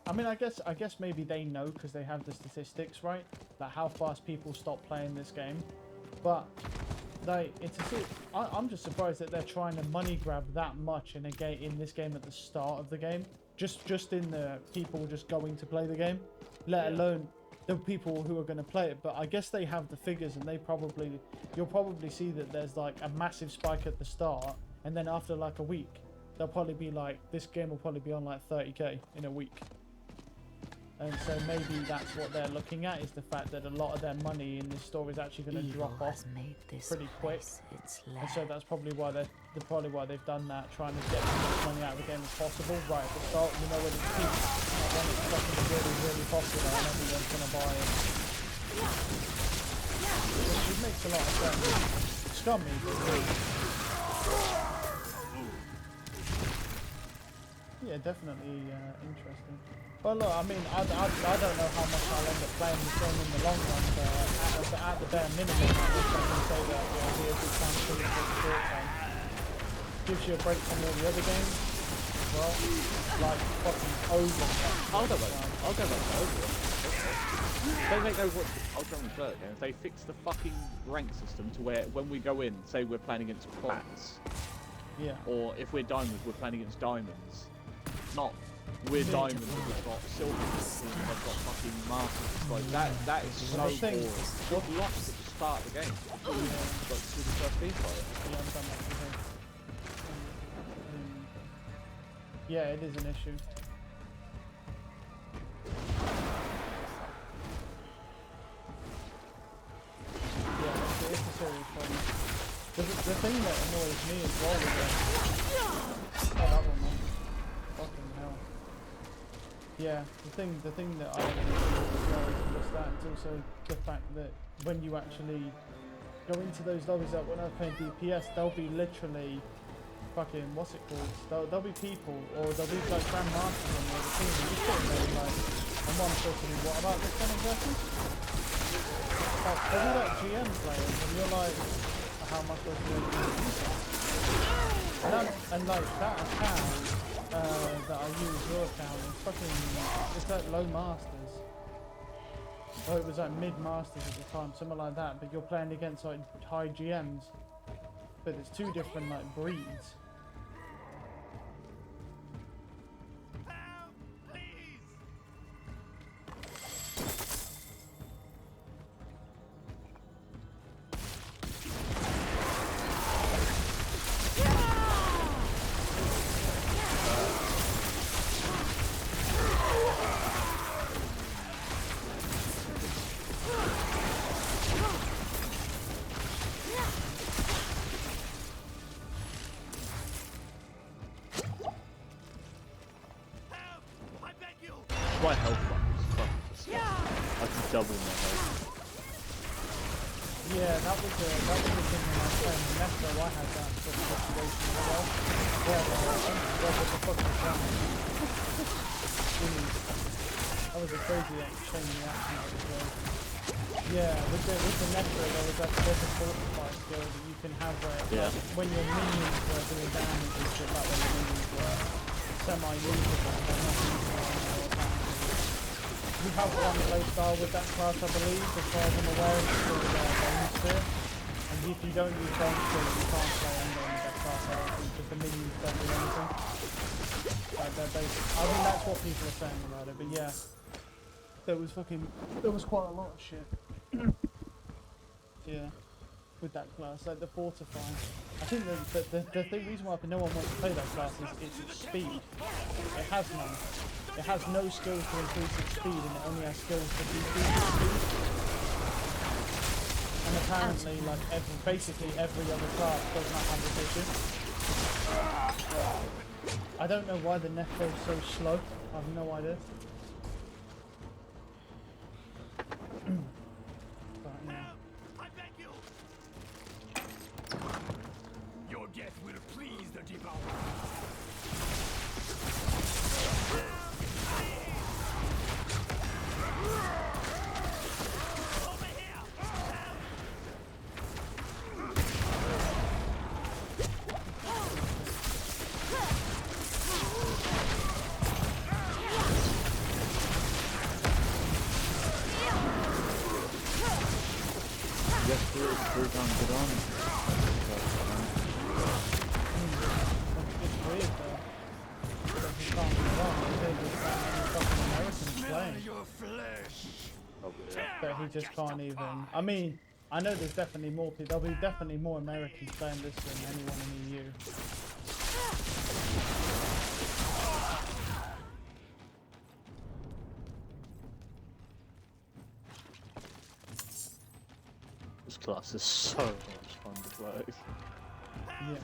I mean, I guess maybe they know because they have the statistics, right? Like how fast people stop playing this game. But like, I'm just surprised that they're trying to money grab that much in this game at the start of the game. Just in the people just going to play the game, let alone the people who are going to play it. But I guess they have the figures, and you'll probably see that there's like a massive spike at the start, and then after like a week, they'll probably be like, this game will probably be on like 30k in a week. And so maybe that's what they're looking at, is the fact that a lot of their money in this store is actually going to drop off pretty quick. And so that's probably why they've done that, trying to get as much money out of the game as possible right at the start. You know, when it's peak, when it's fucking really, really popular and everyone's going to buy it. It makes a lot of sense. Scummy, but really. Yeah, definitely interesting. Well, look, I mean, I don't know how much I'll end up playing this game in the long run, but at the bare minimum, I wish I can say that it'll be a good time to play for the short term. Gives you a break from all the other games as well, like fucking over. I'll go back to Overwatch. Don't make Overwatch Ultra and Clerk again. If they fix the fucking rank system to where when we go in, say we're playing against plats, or if we're diamonds, we're playing against diamonds, not. We're diamonds and we've got silver and they've got fucking masters. Like that is so boring. You're lost at the start of the game. Like through the first team fight. Yeah, it is an issue. Yeah, it's a serious problem. The thing that annoys me as well with it. Oh, that one, man. Fucking hell. Yeah, the thing that I don't know as well is just that. It's also the fact that when you actually go into those lobbies, like when I play DPS, they'll be literally fucking, what's it called? There'll be people, or there'll be like grandmasters on the other team, and you're sitting there like, and one person, what about this kind of person? Like, there'll be like GM players, and you're like, how am I supposed to do this? And like that account, that I use your account, it's like low masters. Oh, it was like mid masters at the time, something like that, but you're playing against like high GMs. But it's two different like breeds. My health bar is fucking disgusting. I can double my health. Yeah, that was the thing when I was playing Metro. I had that sort of situation as well. Yeah, what the fuck was that? That was a crazy chain reaction as well. Yeah, with the Metro there's a fortify skill that you can have where like, when your minions were doing damage and shit like when the minions were semi-usable, they're not usable. You have one playstyle with that class, I believe, as far as I'm aware, it's called Bone Spear. And if you don't use Bone Spear, you can't play under that class, I don't think, because the minions don't do anything. Like, they're basic. I think that's what people are saying about it, but yeah. There was quite a lot of shit. Yeah. With that class, like the Fortify. I think the reason why no one wants to play that class is its speed. It has none. It has no skills to increase its speed, and it only has skills to decrease its speed. And apparently, like basically every other class does not have this issue. I don't know why the Necro is so slow. I have no idea. But, yeah. Your death will please the devourer. Yes, it's 3 times good on. It's weird though. Because he can't be wrong. There's just that many fucking Americans playing. But he just can't even. I mean, I know there's definitely more people. There'll be definitely more Americans playing this than anyone in the EU. This class is so much fun to play. Yeah.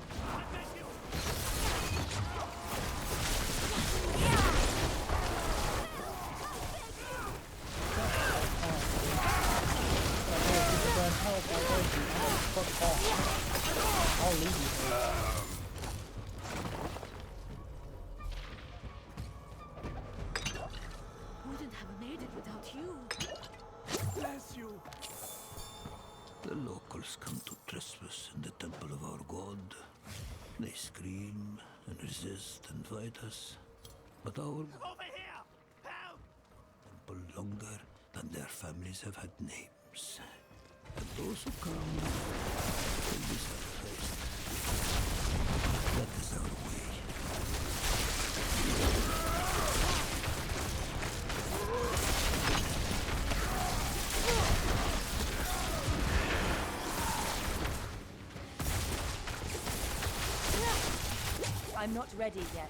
I'll leave you. Wouldn't have made it without you. Bless you. The locals come to trespass in the temple of our god. They scream and resist and fight us. But our Over here! Help! temple longer than their families have had names. And those who come will be sacrificed. That is our way. I'm not ready yet.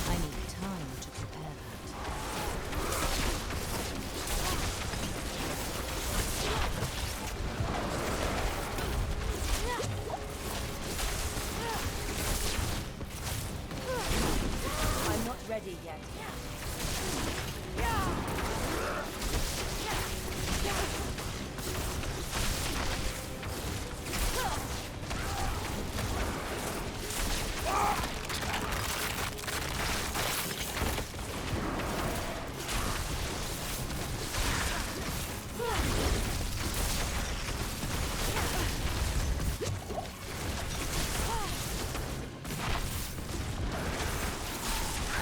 I need time to prepare that. I'm not ready yet.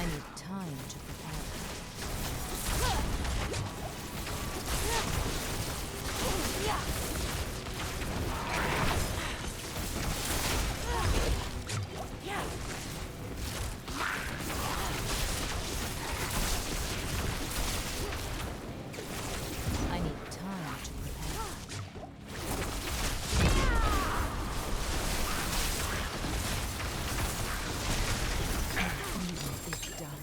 I need time to prepare that. I need time to prepare that. Evil is done.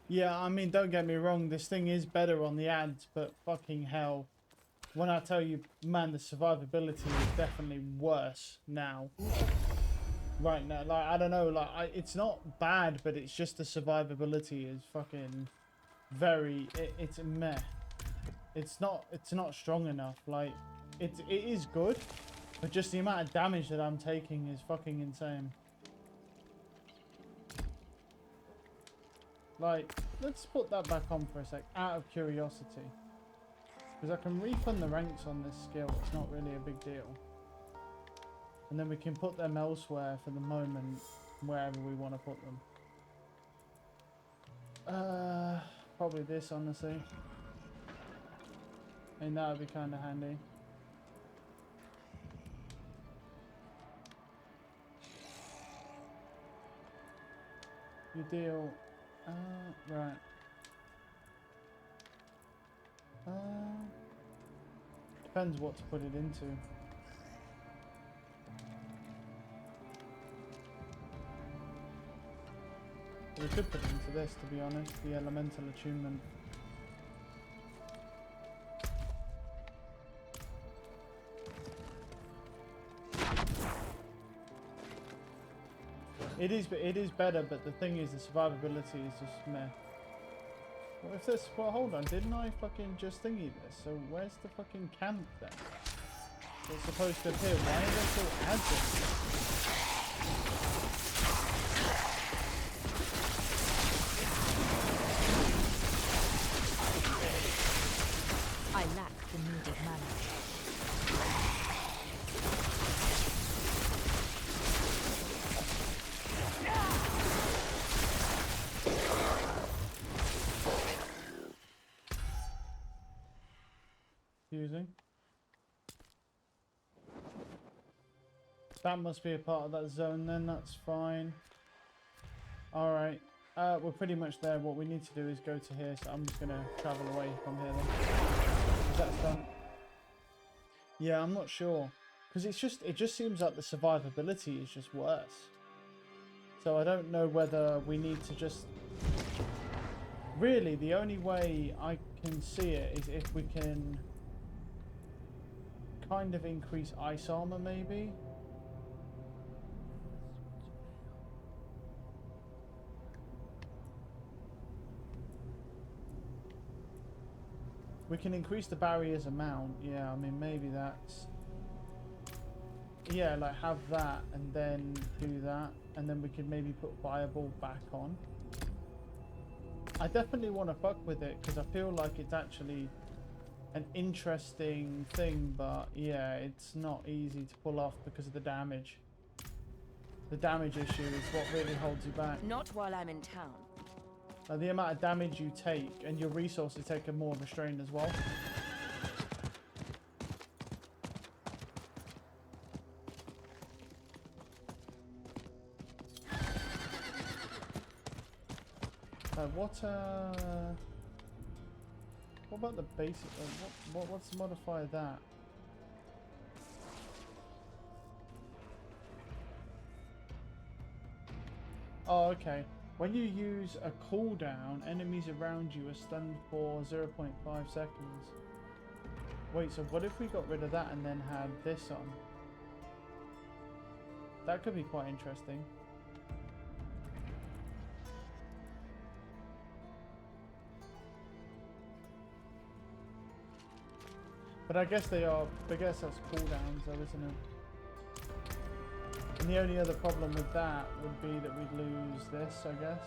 Yeah, I mean, don't get me wrong, this thing is better on the ads, but fucking hell. When I tell you, man, the survivability is definitely worse now. Right now, like, I don't know, like, it's not bad, but it's just the survivability is fucking very, it's meh. It's not strong enough, like, it is good, but just the amount of damage that I'm taking is fucking insane. Like, let's put that back on for a sec, out of curiosity. Because I can refund the ranks on this skill, it's not really a big deal. And then we can put them elsewhere for the moment, wherever we want to put them. Probably this, honestly. And that would be kind of handy. You deal... right. Depends what to put it into. We could put it into this, to be honest, the elemental attunement. It is better, but the thing is, the survivability is just meh. What if this? Well, hold on, didn't I fucking just thingy this? So where's the fucking camp then? that's supposed to appear. Why are they still adding? I lack the needed mana. Confusing. That must be a part of that zone then, that's fine. Alright, we're pretty much there. What we need to do is go to here, so I'm just going to travel away from here then. Is that done? Yeah, I'm not sure. Because it just seems like the survivability is just worse. So I don't know whether we need to just... Really, the only way I can see it is if we can kind of increase ice armor, maybe? We can increase the barrier's amount. Yeah, I mean, maybe that's... Yeah, like have that and then do that. And then we could maybe put Fireball back on. I definitely want to fuck with it because I feel like it's actually an interesting thing. But yeah, it's not easy to pull off because of the damage. The damage issue is what really holds you back. Not while I'm in town. The amount of damage you take and your resources take a more of a strain as well. What about the basic? What's the modifier that? Oh, okay. When you use a cooldown, enemies around you are stunned for 0.5 seconds. Wait, so what if we got rid of that and then had this on? That could be quite interesting. But I guess that's cooldowns though, isn't it? And the only other problem with that would be that we'd lose this, I guess.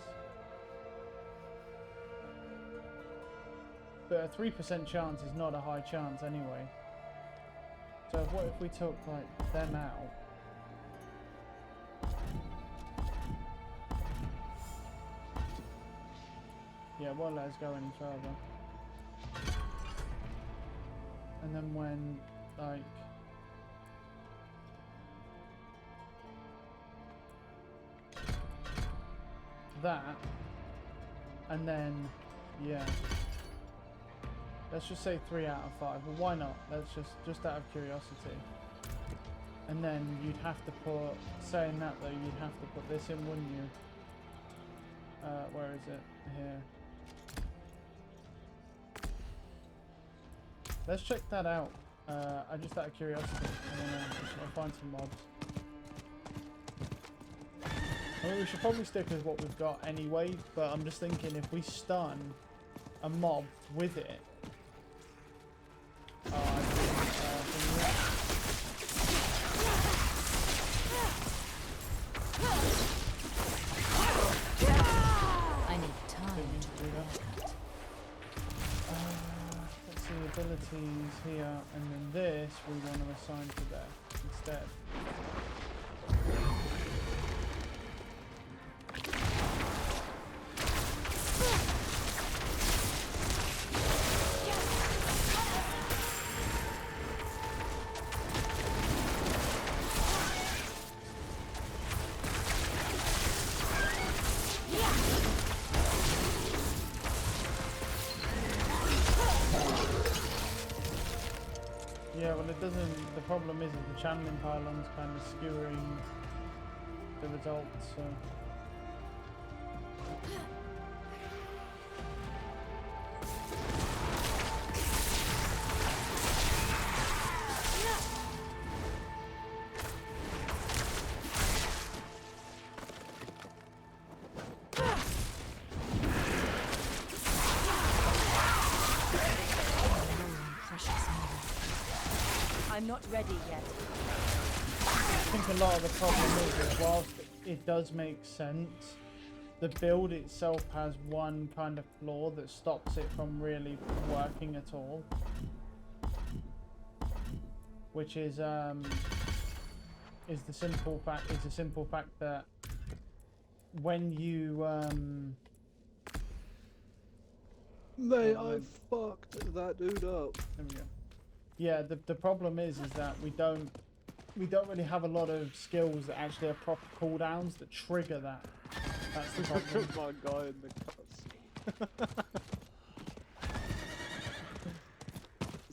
But a 3% chance is not a high chance anyway. So what if we took like them out? Yeah, it won't let us go any further. And then when like that, and then yeah, let's just say 3 out of 5. But why not? Let's just out of curiosity. And then you'd have to put, saying that though, you'd have to put this in, wouldn't you? Where is it? Here. Let's check that out. Just out of curiosity. I'll find some mobs. I mean, we should probably stick with what we've got anyway, but I'm just thinking if we stun a mob with it. I need time to do that. Let's see, abilities here, and then this we want to assign to there instead. Yeah, well it doesn't, the problem is that the channeling pylon's kind of skewering the results, so... I'm not ready yet. I think a lot of the problem is that whilst it does make sense, the build itself has one kind of flaw that stops it from really working at all, which is the simple fact that when you Mate, I fucked that dude up. there we go. Yeah, the problem is that we don't really have a lot of skills that actually have proper cooldowns that trigger that. That's the problem. Look at my guy in the cuts.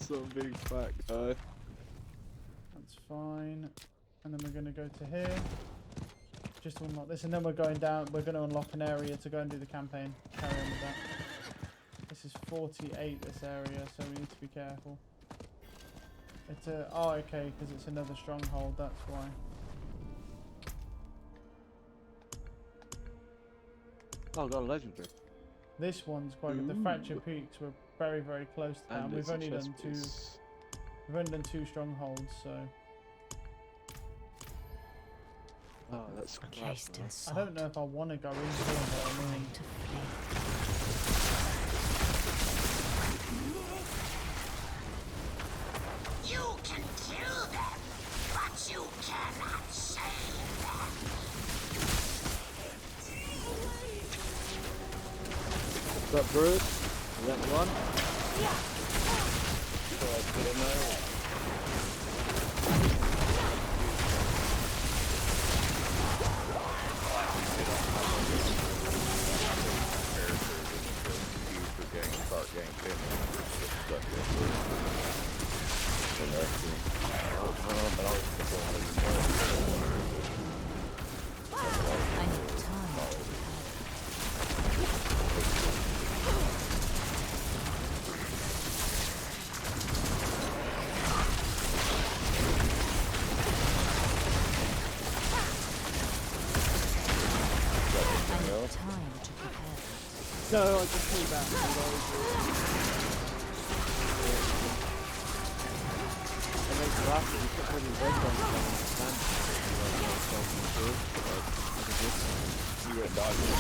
Some big fat guy. That's fine. And then we're going to go to here. Just to unlock this. And then we're going down. We're going to unlock an area to go and do the campaign. Carry on with that. This is 48, this area, so we need to be careful. It's a... Oh, okay, because it's another stronghold. That's why. Oh, got a legendary. This one's quite good. The Fracture Peaks were very, very close to that. And we've only done two. We've only done 2 strongholds, so. Oh, that's Encased in I salt. don't know if I want to go into it, but I mean, To flee. You can kill them, but you cannot save them. What's up, Bruce? Is that one? I need time. Time to prepare. No, I just came back. And then last we put really red on the stand. You went dodging.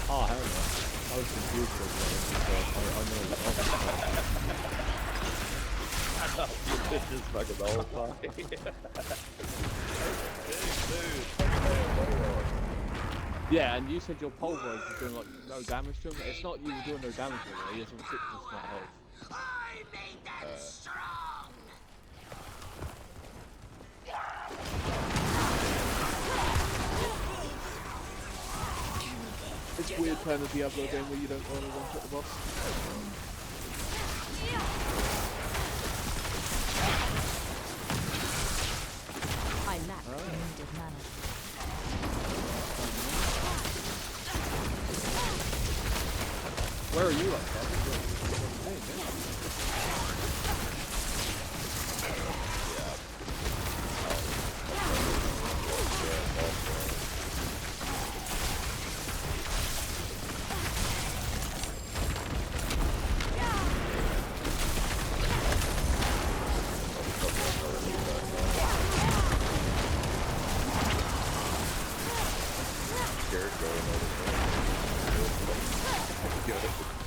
Oh, hell no. I was confused for a minute, so I know This is fucking the whole time. Yeah, and you said your pulverize was doing like no damage to him. It's not you were doing no damage to him, he has a ridiculous amount of health. I made them strong. It's weird playing a Diablo game where you don't want to one-shot the boss. I lack the needed mana. Where are you at,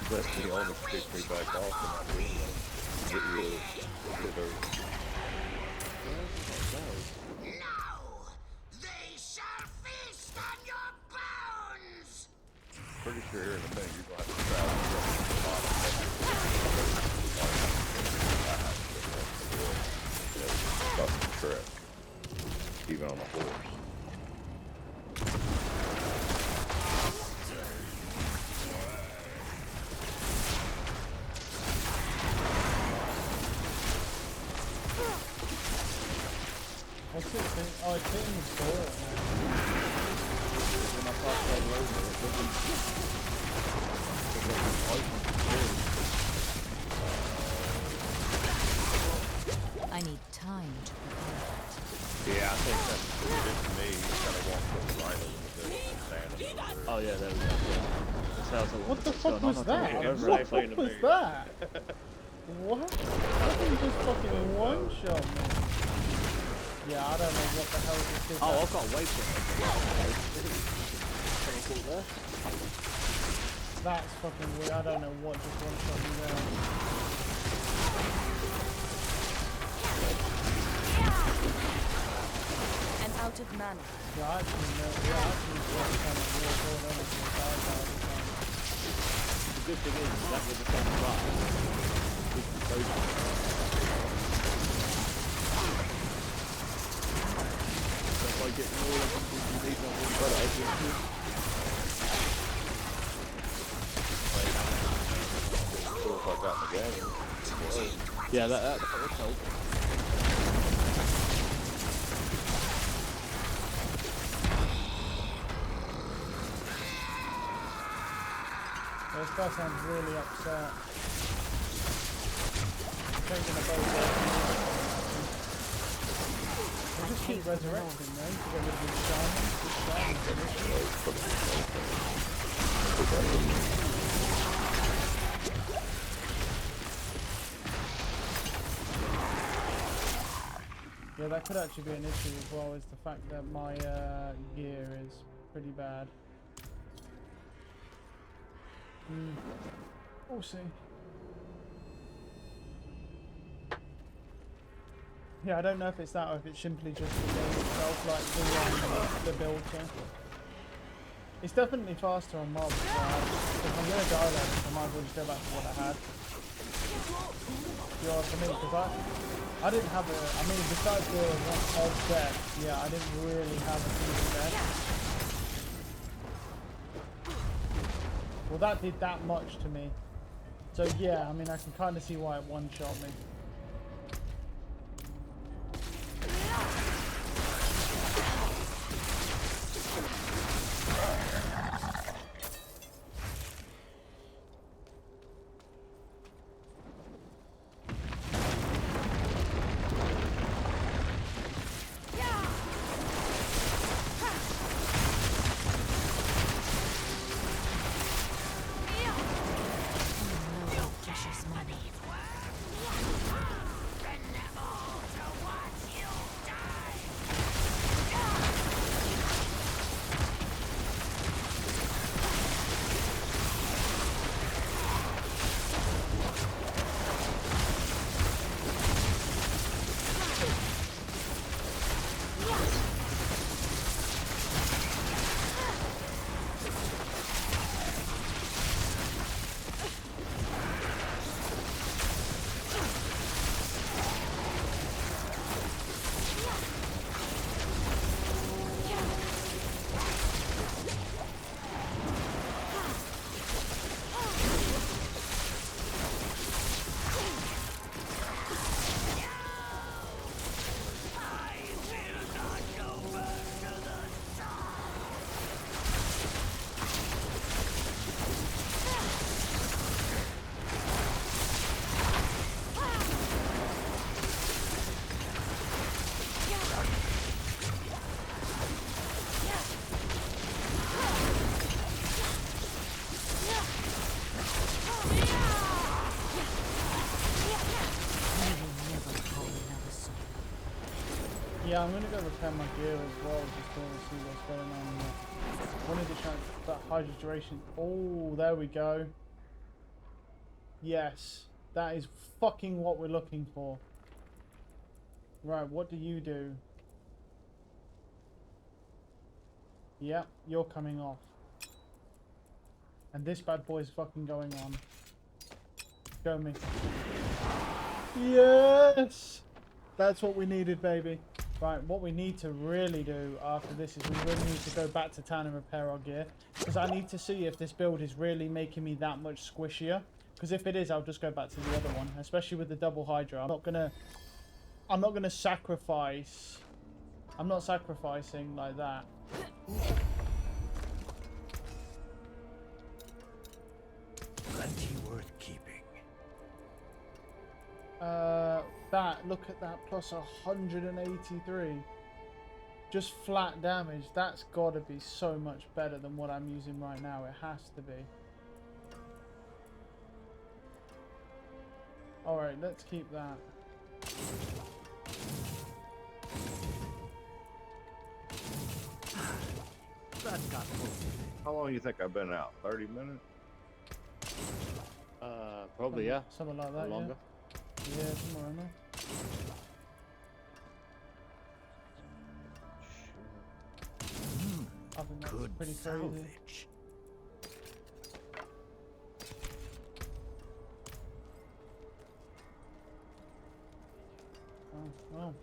That's the only kick me back off and it will Now they shall feast on your bones. pretty sure here in a minute you're going to have to travel from the bottom. Fucking trip. Even on a horse. what's it? Oh, it's hitting the door. When I pass that road, I need time to prepare. Yeah, I think that's it to me. You kind of walk up right over the sand. oh yeah, there we go. That sounds like What the fuck was that? It was What right the fuck was that? What? What did you just fucking one-shot me. Yeah, I don't know what the hell this is. Oh, I've got a waypoint. Something there. That's fucking weird. I don't know what just one-shot me there. I'm out of mana. Yeah, I actually know. Yeah, I actually got kind of war going on with the guys all the time. The good thing is that with the same class, we can go to so if I get more of them, you need not one better. If I got the game. Yeah, that would help. This guy sounds really upset. Changing the boat there. We'll just keep resurrecting them to get rid of these shamans. Yeah, that could actually be an issue as well, is the fact that my gear is pretty bad. We'll see. Yeah, I don't know if it's that or if it's simply just the game itself, like the builder. It's definitely faster on mobs, so if I'm going to die there, I might as well just go back to what I had. You know what I mean? Because I didn't have a, I mean, besides the one of death, yeah, I didn't really have a single death. Well, that did that much to me. So yeah, I mean, I can kind of see why it one-shot me. Yeah, I'm gonna go repair my gear as well, just to see what's going on here. Wanted to try that hydro duration. Oh, there we go. Yes, that is fucking what we're looking for. Right, what do you do? Yep, you're coming off. And this bad boy's fucking going on. Go me. Yes! That's what we needed, baby. Right, what we need to really do after this is we really need to go back to town and repair our gear. Because I need to see if this build is really making me that much squishier. Because if it is, I'll just go back to the other one. Especially with the double Hydra. I'm not gonna sacrifice. I'm not sacrificing like that. Plenty worth keeping. Look at that, plus 183. Just flat damage. That's gotta be so much better than what I'm using right now. It has to be. Alright, let's keep that. That got How long do you think I've been out? 30 minutes? Probably, yeah. Something like Or that, longer. yeah. Yeah, somewhere around there. I think that's good pretty crazy. salvage. Oh, well.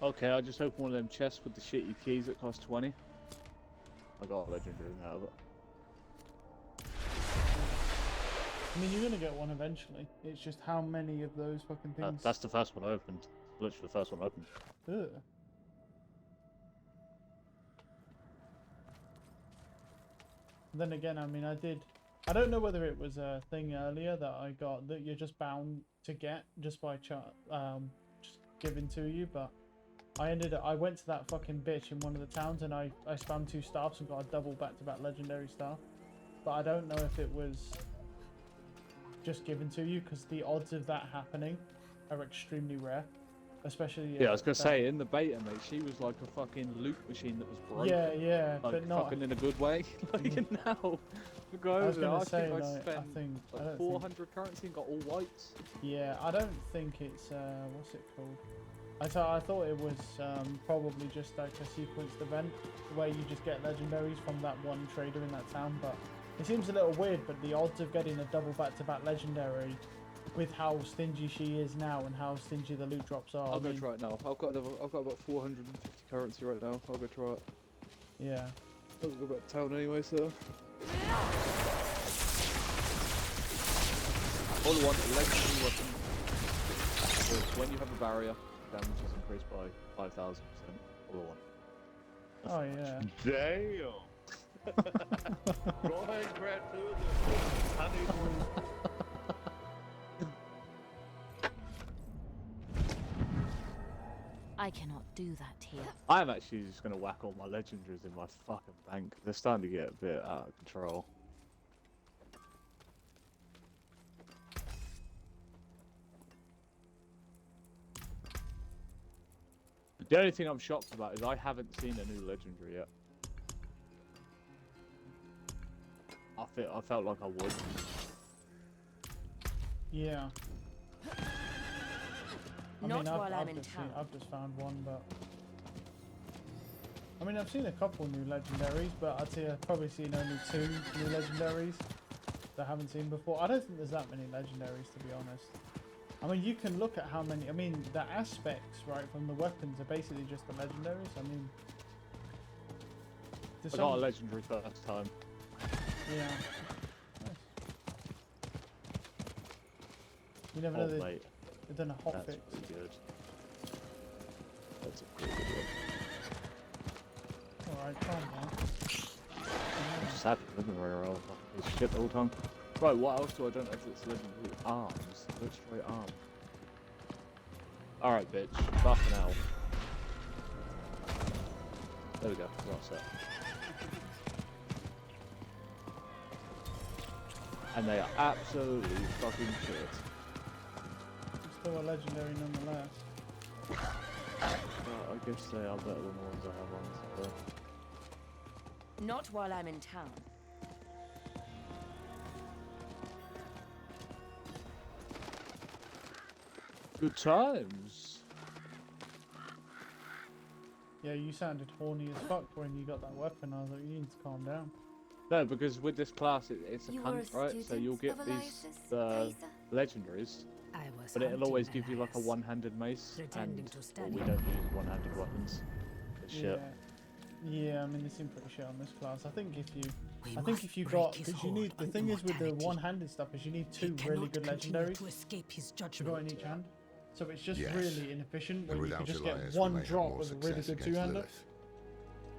Okay, I just opened one of them chests with the shitty keys that cost 20. I got a legendary out of it. I mean, you're gonna get one eventually. It's just how many of those fucking things. That's the first one I opened. Literally the first one I opened. Ugh. Then again, I mean, I don't know whether it was a thing earlier that I got that you're just bound to get just by just given to you, but I went to that fucking bitch in one of the towns and I spammed 2 staffs and got a double back-to-back legendary staff. But I don't know if it was just given to you, because the odds of that happening are extremely rare. Especially yeah, I was gonna say in the beta, mate, she was like a fucking loot machine that was broken. Yeah, yeah, like, but not fucking in a good way. Like now, the guy I was over there, gonna I say, think I like, spent I think I like don't 400 currency and got all whites. Yeah, I don't think it's what's it called? I thought it was probably just like a sequenced event where you just get legendaries from that one trader in that town, but it seems a little weird. But the odds of getting a double back-to-back legendary, with how stingy she is now and how stingy the loot drops are. I'll go try it now. I've got about 450 currency right now. I'll go try it. Yeah. I'll go back to town anyway, so. All I want is a legendary weapon. So when you have a barrier, damage is increased by 5,000%. All I want. Oh yeah. Damn! Go ahead, grab 2 of them. I need one. I cannot do that here. I'm actually just gonna whack all my legendaries in my fucking bank. They're starting to get a bit out of control. The only thing I'm shocked about is I haven't seen a new legendary yet. I felt like I would. Yeah. Not while I'm in town. I've just found one, but I mean, I've seen a couple new legendaries, but I'd say I've probably seen only 2 new legendaries that I haven't seen before. I don't think there's that many legendaries, to be honest. I mean, you can look at how many. I mean, the aspects, right, from the weapons are basically just the legendaries. I mean, I got a legendary first time. Yeah. Nice. You never know mate. they've done a hot That's fix. pretty good. That's a pretty good one. Alright, calm down. I'm just happy living very well. It's shit the whole time. Right, what else do I don't know if it's legendary? Arms. Let's try arm. Alright, bitch. Fucking hell. There we go. We're all set. And they are absolutely fucking shit. Still a legendary nonetheless. Well, I guess they are better than the ones I have on. So. Not while I'm in town. Good times. Yeah, you sounded horny as fuck when you got that weapon. I was like, you need to calm down. No, because with this class, it's a You hunt, were a right? So student you'll get of these Elias's, legendaries, I was but it'll always hunting give you like a Elias, one-handed mace, pretending and to well, study. we don't use one-handed weapons. It's shit. Yeah, I mean, they seem pretty shit on this class. I think if you, We I think must if you break got, his because you need, the hold thing on is with the immortality. one-handed stuff is you need He 2 really cannot good continue legendaries to escape his to go judgment. in each hand. So it's just Yes. really inefficient And when you can without just Elias, get we one may have drop more with a really success good against two-hander. Lilith.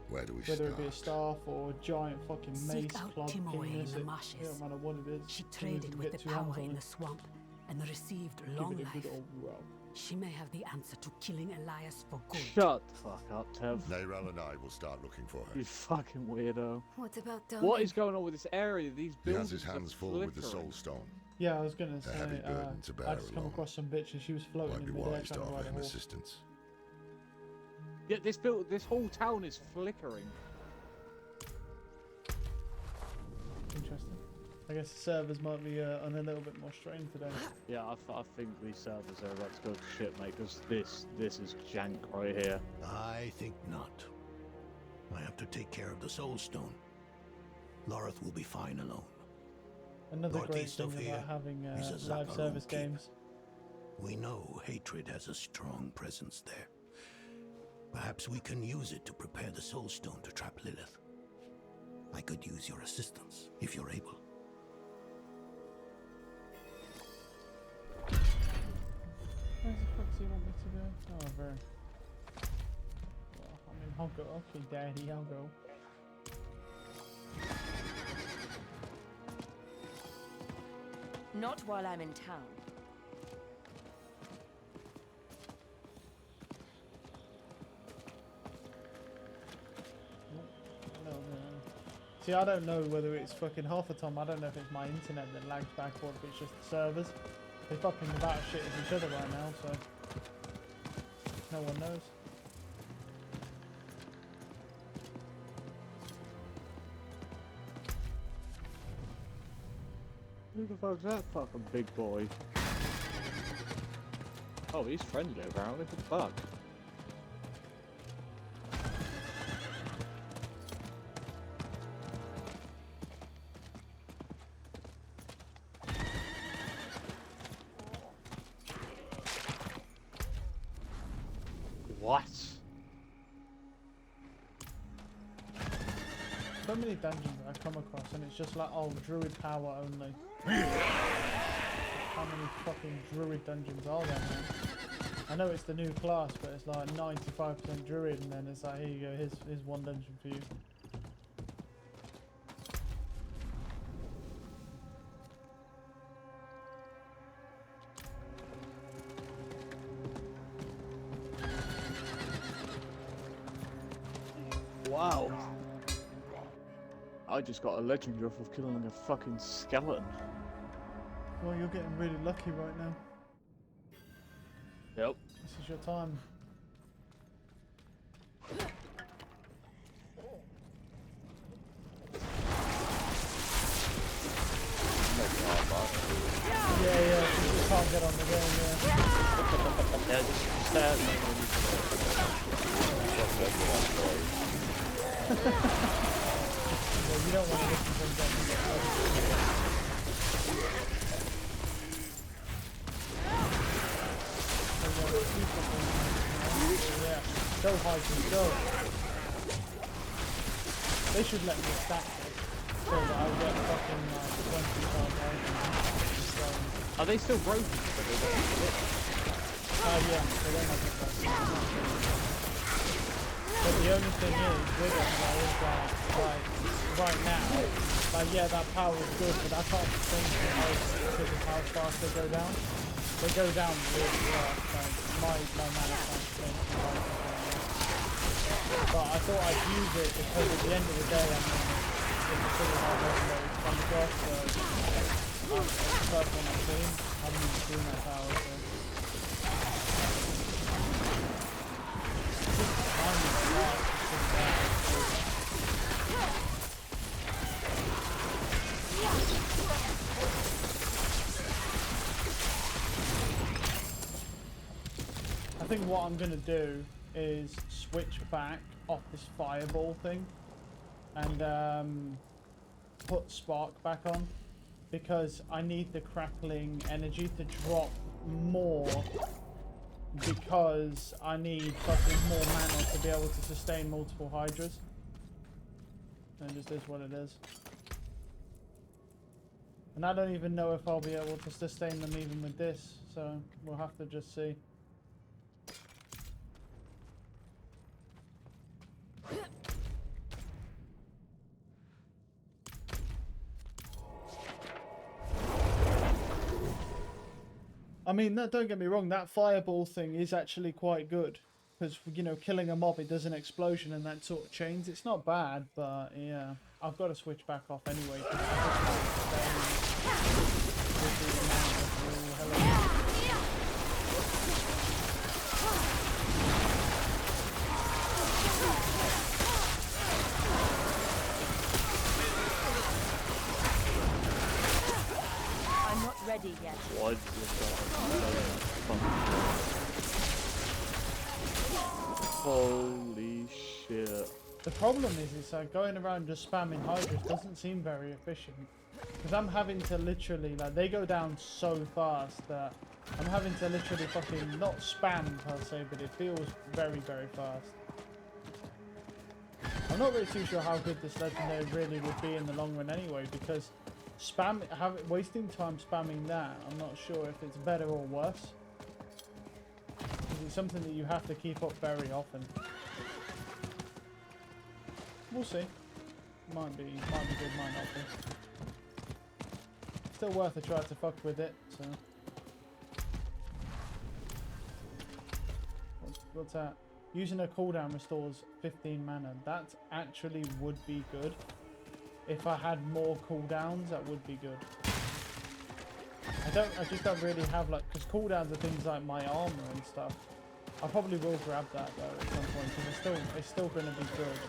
Where do we Whether it be a start? staff or a giant fucking mace, Seek out club, Timoe king, in is the it? marshes. It don't matter what it is. She as long as you traded can with get the 2 hands power on in it. the swamp and received Give long it a life. good old rub. She may have the answer to killing Elias for good. Shut the fuck up, Tev. Neyral and I will start looking for her. You fucking weirdo. What about What is going on with this area? These He buildings has his hands are full with the flickering. Soul Stone. Yeah, I was gonna say, heavy burden to bear I just come along. across some bitch and she was floating Might be in midair wise to trying to offer ride a him horse. assistance. Yeah, this whole town is flickering. Interesting. I guess the servers might be on a little bit more strain today. Yeah, I think these servers are about to go to shit, mate, because this is jank right here. I think not. I have to take care of the Soul Stone. Loreth will be fine alone. Another great Northeast thing of about here having is a live Zakharon service keep. games. We know hatred has a strong presence there. Perhaps we can use it to prepare the Soul Stone to trap Lilith. I could use your assistance, if you're able. Where the fuck do you want me to go? Oh, very. Well, I mean, I'll go. Okay, Daddy, I'll go. Not while I'm in town. No, no. See, I don't know whether it's fucking half the time. I don't know if it's my internet that lags back or if it's just the servers. They're fucking about shit with each other right now, so no one knows. Who the fuck's that fucking big boy? Oh, he's friendly apparently. What the fuck? What? So many dungeons I come across and it's just like, oh, druid power only. How many fucking druid dungeons are there, man? I know it's the new class, but it's like 95% druid and then it's like, here you go, here's one dungeon for you. Wow. I just got a legendary off of killing a fucking skeleton. Well, you're getting really lucky right now. Yep. This is your time. Yeah, you just can't get on the game, yeah. Yeah, just stay out there. Well, you don't want to listen to them yeah, go Vikings, go. They should let me stack this so that I get fucking like 25 Vikings. Are they still broken? Yeah, they don't have it. But the only thing is with it though is that like right now, like yeah, that power is good, but I can't change the house because of how fast they go down. They go down really fast, like my mana can't change the house. But I thought I'd use it because at the end of the day, I mean, it's a pretty hard level that it's come across, so it's the first one I've seen. I haven't even seen that power, so. I think what I'm going to do is switch back off this fireball thing and put spark back on because I need the crackling energy to drop more because I need fucking more mana to be able to sustain multiple hydras. And it just is what it is. And I don't even know if I'll be able to sustain them even with this, so we'll have to just see. I mean, don't get me wrong, that fireball thing is actually quite good. Because, you know, killing a mob, it does an explosion and that sort of chains. It's not bad, but yeah. I've got to switch back off anyway. with the amount of hello. I'm not ready yet. Why did this Holy shit. The problem is going around just spamming hydras doesn't seem very efficient. Because I'm having to literally, like, they go down so fast that I'm having to literally fucking, not spam per se, but it feels very, very fast. I'm not really too sure how good this legendary really would be in the long run anyway, because wasting time spamming that, I'm not sure if it's better or worse. Because it's something that you have to keep up very often. We'll see. Might be good, might not be. Still worth a try to fuck with it, so. What's that? Using a cooldown restores 15 mana. That actually would be good. If I had more cooldowns, that would be good. I just don't really have, like, because cooldowns are things like my armor and stuff. I probably will grab that though at some point, because it's still going to be good.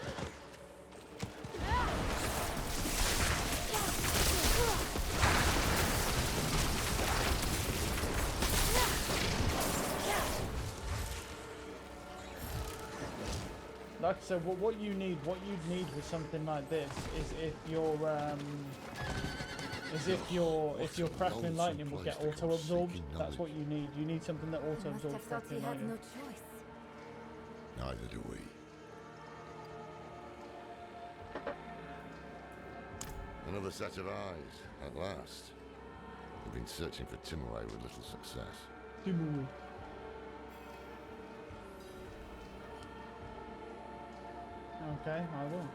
Like I said, what you'd need with something like this is if your crackling lightning will get auto absorbed. That's what you need. You need something that auto absorbs crackling lightning. Neither do we. Another set of eyes, at last. We've been searching for Timurray with little success. Timurray. Okay, I will.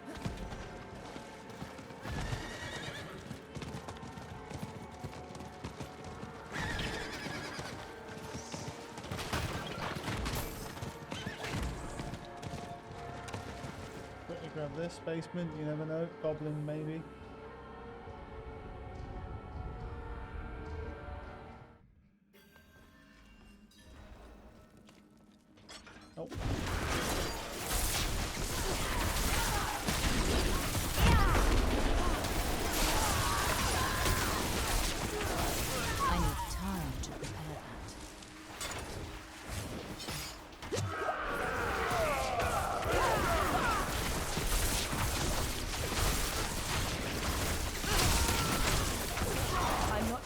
Quickly grab this basement, you never know. Goblin maybe. Nope.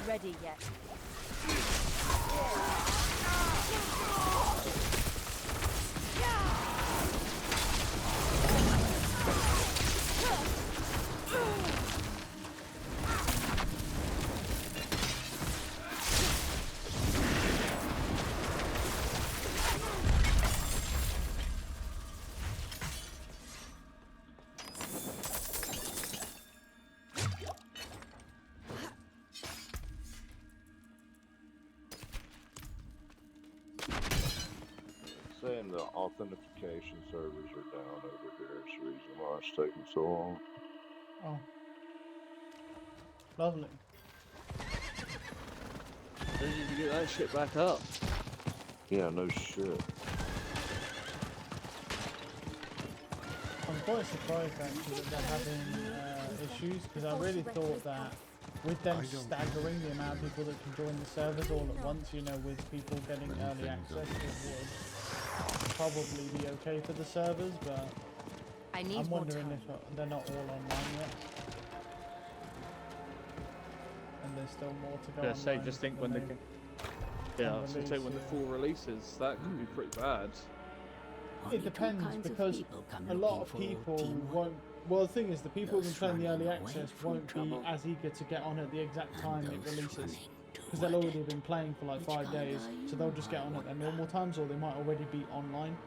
Ready yet. Saying the authentication servers are down over here. It's the reason why it's taking so long. Oh. Lovely. Did you get that shit back up? Yeah, no shit. I'm quite surprised actually that they're having issues, because I really thought that with them staggering the amount of people that can join the servers all at once, you know, with people getting early access, it would probably be okay for the servers, but I'm wondering if they're not all online yet. And there's still more to go on. Yeah, say, just think when they can. Yeah, I was going to say when the full releases, that could be pretty bad. It depends, because a lot of people won't. Well, the thing is, the people who've been playing the early access won't be as eager to get on at the exact time it releases, because they'll already been playing for like 5 days, so they'll just get on at their normal times, or they might already be online.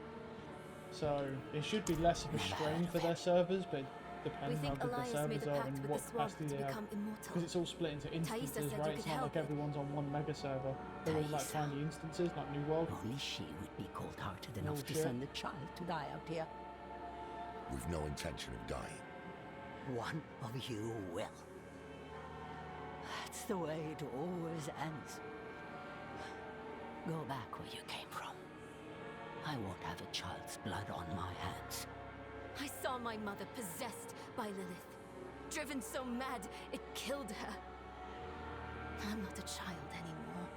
So it should be less of a strain for their servers, but it depends how good the servers are and what capacity they have. Because it's all split into instances, right? It's not like everyone's on one mega server. They're all like tiny instances, like New World. Only she would be cold-hearted enough to send the child to die out here. We've no intention of dying. One of you will. That's the way it always ends. Go back where you came from. I won't have a child's blood on my hands. I saw my mother possessed by Lilith. Driven so mad, it killed her. I'm not a child anymore.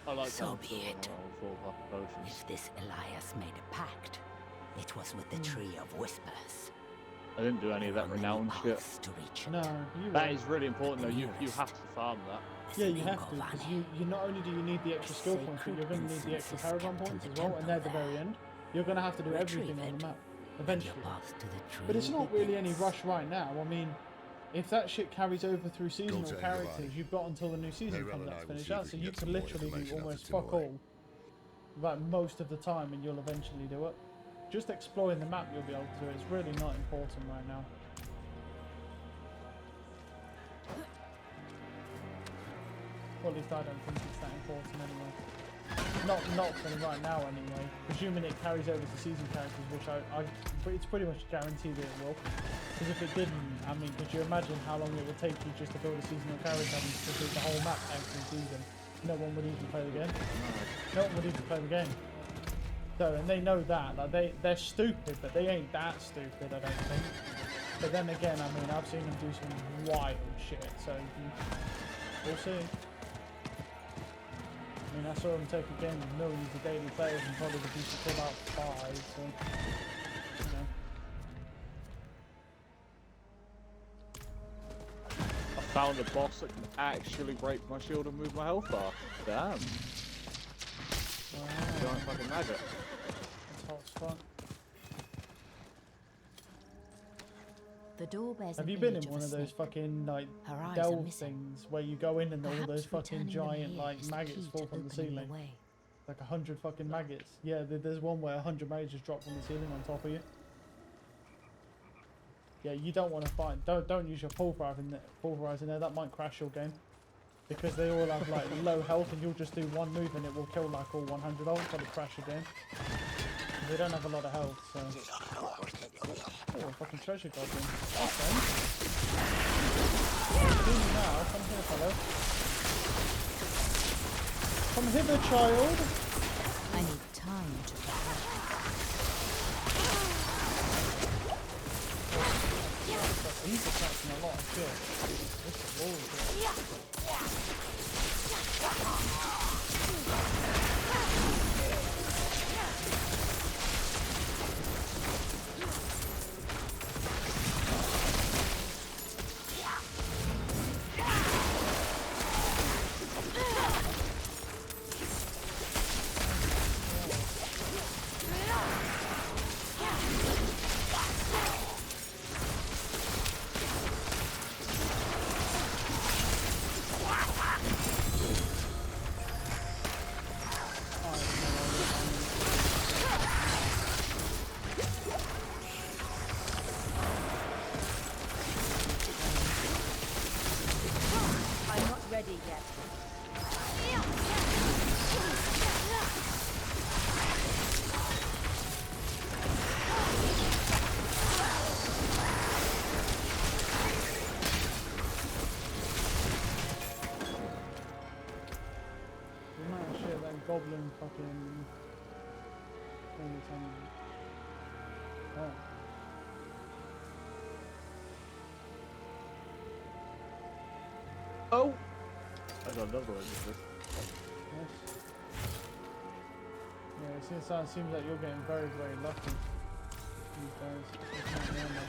I like So that be it. potions. If this Elias made a pact, it was with the Tree of Whispers. I didn't do any of that There are many renowned shit. paths to reach it. No, you That won't. is really important though. You nearest have to farm that. Yeah, you have to, because you not only do you need the extra skill points, but you're going to need the extra Paragon points as well, and they're at the very end. You're going to have to do everything on the map, eventually. But it's not really any rush right now. I mean, if that shit carries over through seasonal tell characters, Giovanni. you've got until the new season Maybe comes I'll out to and I will finish see if out, we so can you get could some more literally do information out almost of fuck Timor. all, like most of the time, and you'll eventually do it. Just exploring the map you'll be able to do it. It's really not important right now. Well, at least I don't think it's that important anyway. Not for right now anyway. Presuming it carries over to season characters, which but it's pretty much guaranteed that it will. Because if it didn't, I mean, could you imagine how long it would take you just to build a seasonal character having to do the whole map every season? No one would even play the game. No one would even play the game. So, and they know that. Like they're stupid, but they ain't that stupid, I don't think. But then again, I mean, I've seen them do some wild shit, so we'll see. I mean, I saw him take a game with millions of daily players and probably reduce it to about 5, so, you know. I found a boss that can actually break my shield and move my health bar. Damn. Wow, Giant fucking maggot. that's hot as fuck. The door bears Have an you been in image one of those snake. fucking, like, Her eyes are delve missing. things where you go in and all Perhaps those fucking returning them giant, here like, is the maggots key fall to from the opening ceiling? the way. Like 100 fucking maggots. Yeah, there's one where 100 maggots just drop from the ceiling on top of you. Yeah, you don't want to fight. Don't use your pulverizer in there. That might crash your game. Because they all have like low health and you'll just do one move and it will kill like all 100 of them, but it crash your game. They don't have a lot of health, so... Oh, a fucking treasure goblin. Okay. See me now. Come here, fellow. Come hither, child. I need time to prepare. He's attacking a lot of shit. This is bullshit. I'm not ready yet. The amount of shit that goblin fucking thing is on. Oh. Oh! I got another one. This. Yes. Yeah, it seems like you're getting very, very lucky these days. It's not normal.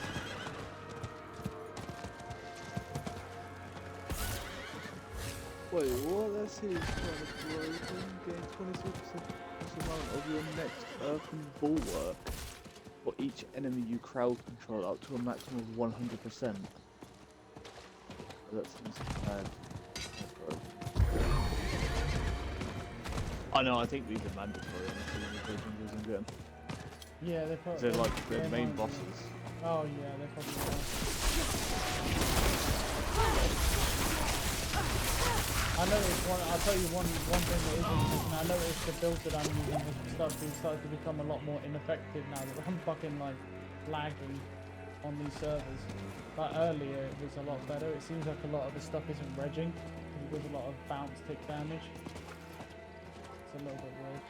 Wait, what? Let's see. Gain 26% amount of your next earthen bulwark for each enemy you crowd control up to a maximum of 100%. That seems bad. I know, I think these are mandatory on the game. Yeah, they're probably... They're like the main might be. bosses. Oh yeah, they're probably are. I noticed one. I'll tell you one thing that is interesting. I noticed the build that I'm using has started to become a lot more ineffective now that I'm fucking like lagging on these servers. Like earlier, it was a lot better. It seems like a lot of the stuff isn't regging. It was a lot of bounce tick damage. It's a little bit weird.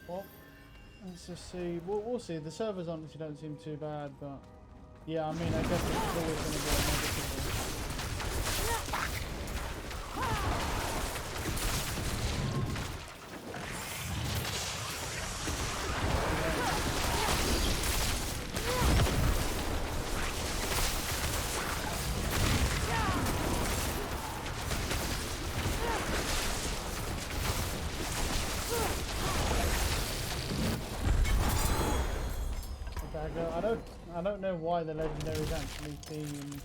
Well, let's just see. We'll see. The servers honestly don't seem too bad, but yeah, I mean, I guess it's always going to be a negative. I don't know why the legendaries actually seem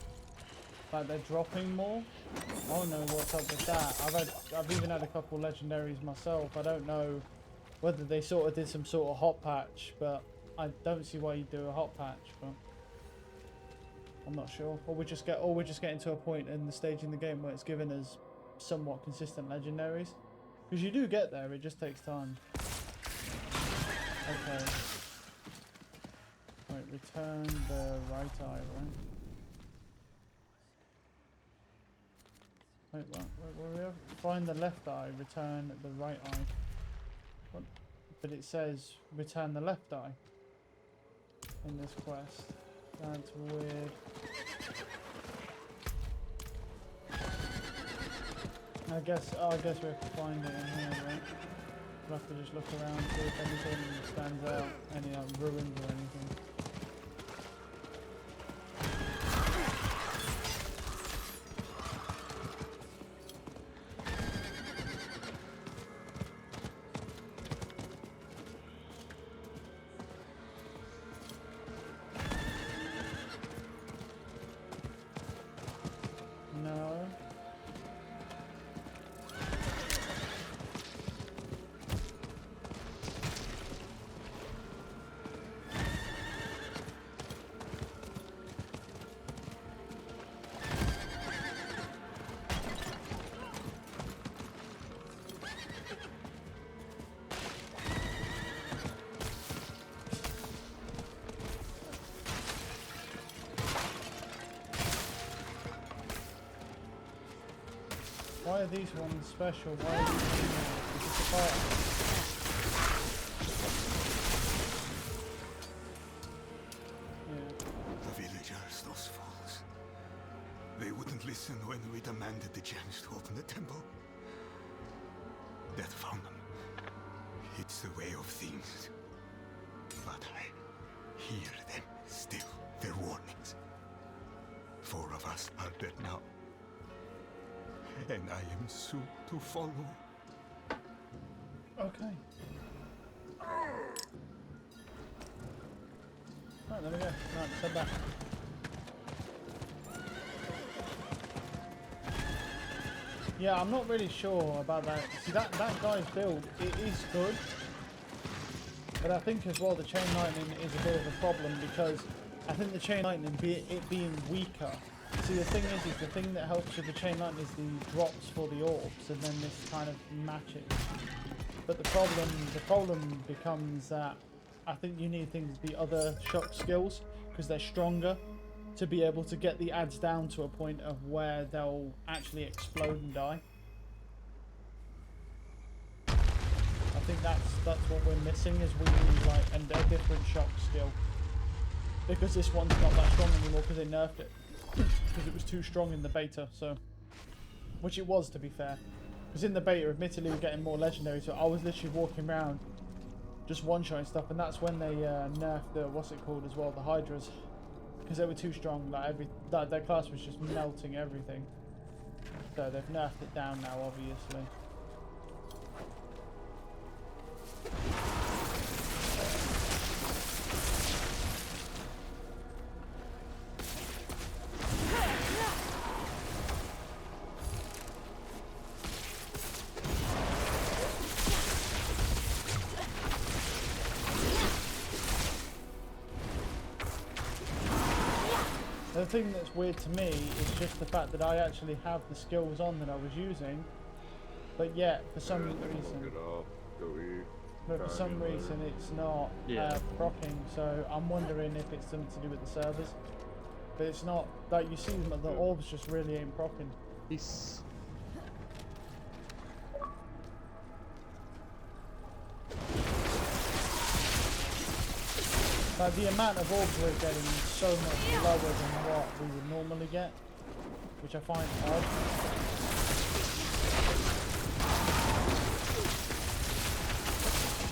like they're dropping more. I don't know what's up with that. I've even had a couple legendaries myself. I don't know whether they sort of did some sort of hot patch, but I don't see why you do a hot patch. But I'm not sure. Or we're just getting to a point in the stage in the game where it's giving us somewhat consistent legendaries. Because you do get there, it just takes time. Okay. Right, return the right eye, right? Wait, what? Find the left eye, return the right eye. What? But it says return the left eye in this quest. That's weird. I guess we have to find it in here, right? We'll have to just look around, see if anything stands out, any ruins or anything. Why are these ones special? Why are these is this a part? Yeah. The villagers, those fools. They wouldn't listen when we demanded the gems to open the temple. Death found them. It's the way of things. But I hear them still, their warnings. 4 of us are dead now. And I am soon to follow. Okay. Right, there we go. Right, head back. Yeah, I'm not really sure about that. See, that guy's build, it is good. But I think as well the chain lightning is a bit of a problem because I think the chain lightning, it being weaker. See, the thing is the thing that helps with the chain lightning is the drops for the orbs, and then this kind of matches. But the problem becomes that I think you need the other shock skills, because they're stronger, to be able to get the ads down to a point of where they'll actually explode and die. I think that's what we're missing, is we need like a different shock skill. Because this one's not that strong anymore because they nerfed it. Because it was too strong in the beta, so... Which it was, to be fair. Because in the beta, admittedly, we're getting more legendary, so I was literally walking around just one-shotting stuff, and that's when they nerfed the, what's it called as well, the Hydras. Because they were too strong, like their class was just melting everything. So they've nerfed it down now, obviously. The thing that's weird to me is just the fact that I actually have the skills on that I was using, but yet for some reason, it's not proccing. So I'm wondering if it's something to do with the servers. But it's not. Like you see, the orbs just really ain't proccing. Like the amount of orbs we're getting is so much lower than what we would normally get, which I find odd.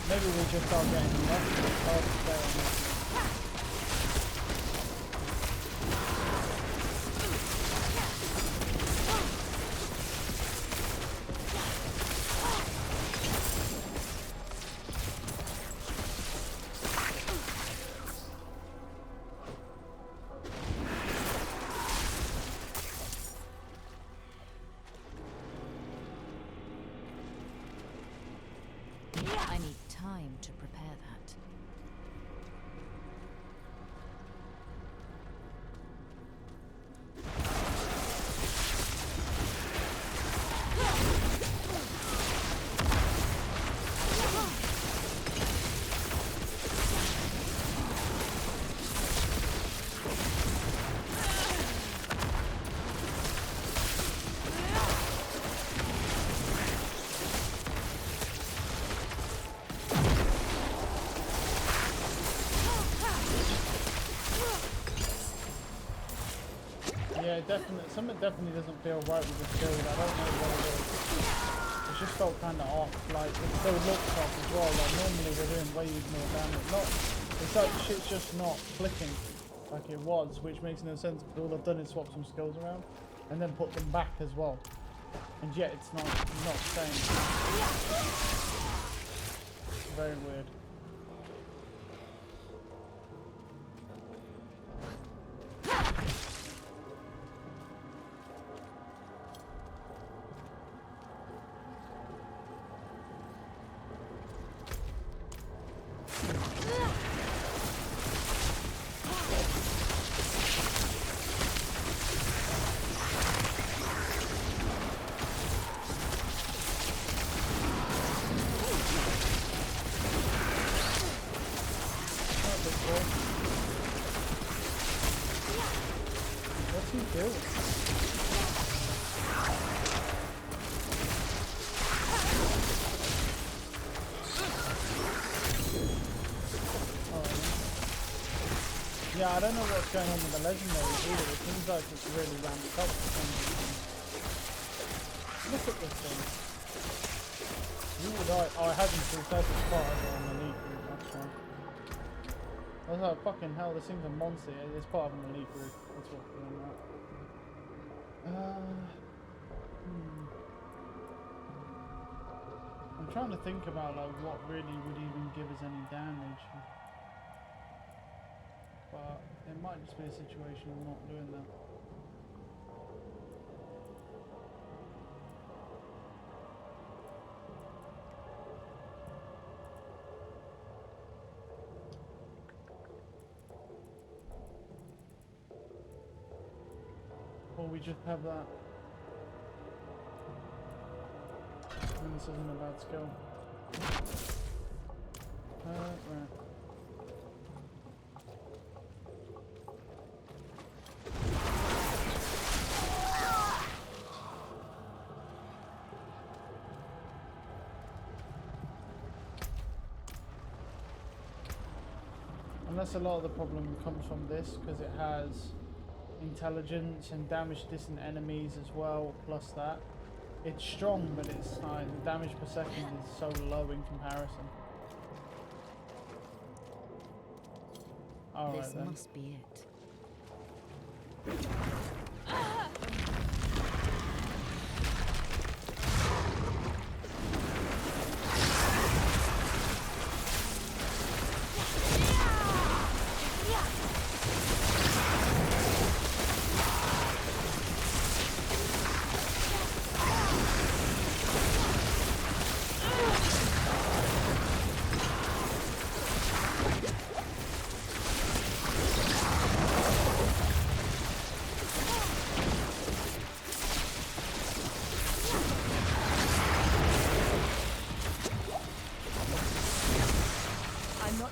Maybe we just start getting enough, but it's hard to stay on this. I need time to prepare that. Yeah, definitely. Something definitely doesn't feel right with this build. I don't know what it is. It just felt kind of off. Like it still looks off as well. Like normally we're doing way more damage. It's like shit's just not clicking like it was, which makes no sense. Because all I've done is swap some skills around and then put them back as well. And yet it's not staying. Very weird. What's he doing? Yeah, I don't know what's going on with the legendaries either. It seems like it's really ramped up for some reason. Look at this thing. You would I haven't still said this part on the elite group, that's fine. I was like, fucking hell, this thing's a monster. It's part of an elite group. That's what's going on. I'm trying to think about like what really would even give us any damage. But it might just be a situation of not doing that. Or we just have that. And this isn't a bad skill. Right. unless a lot of the problem comes from this, because it has intelligence and damage to distant enemies as well, plus that. It's strong, but it's the damage per second is so low in comparison. Alright This then. must be it.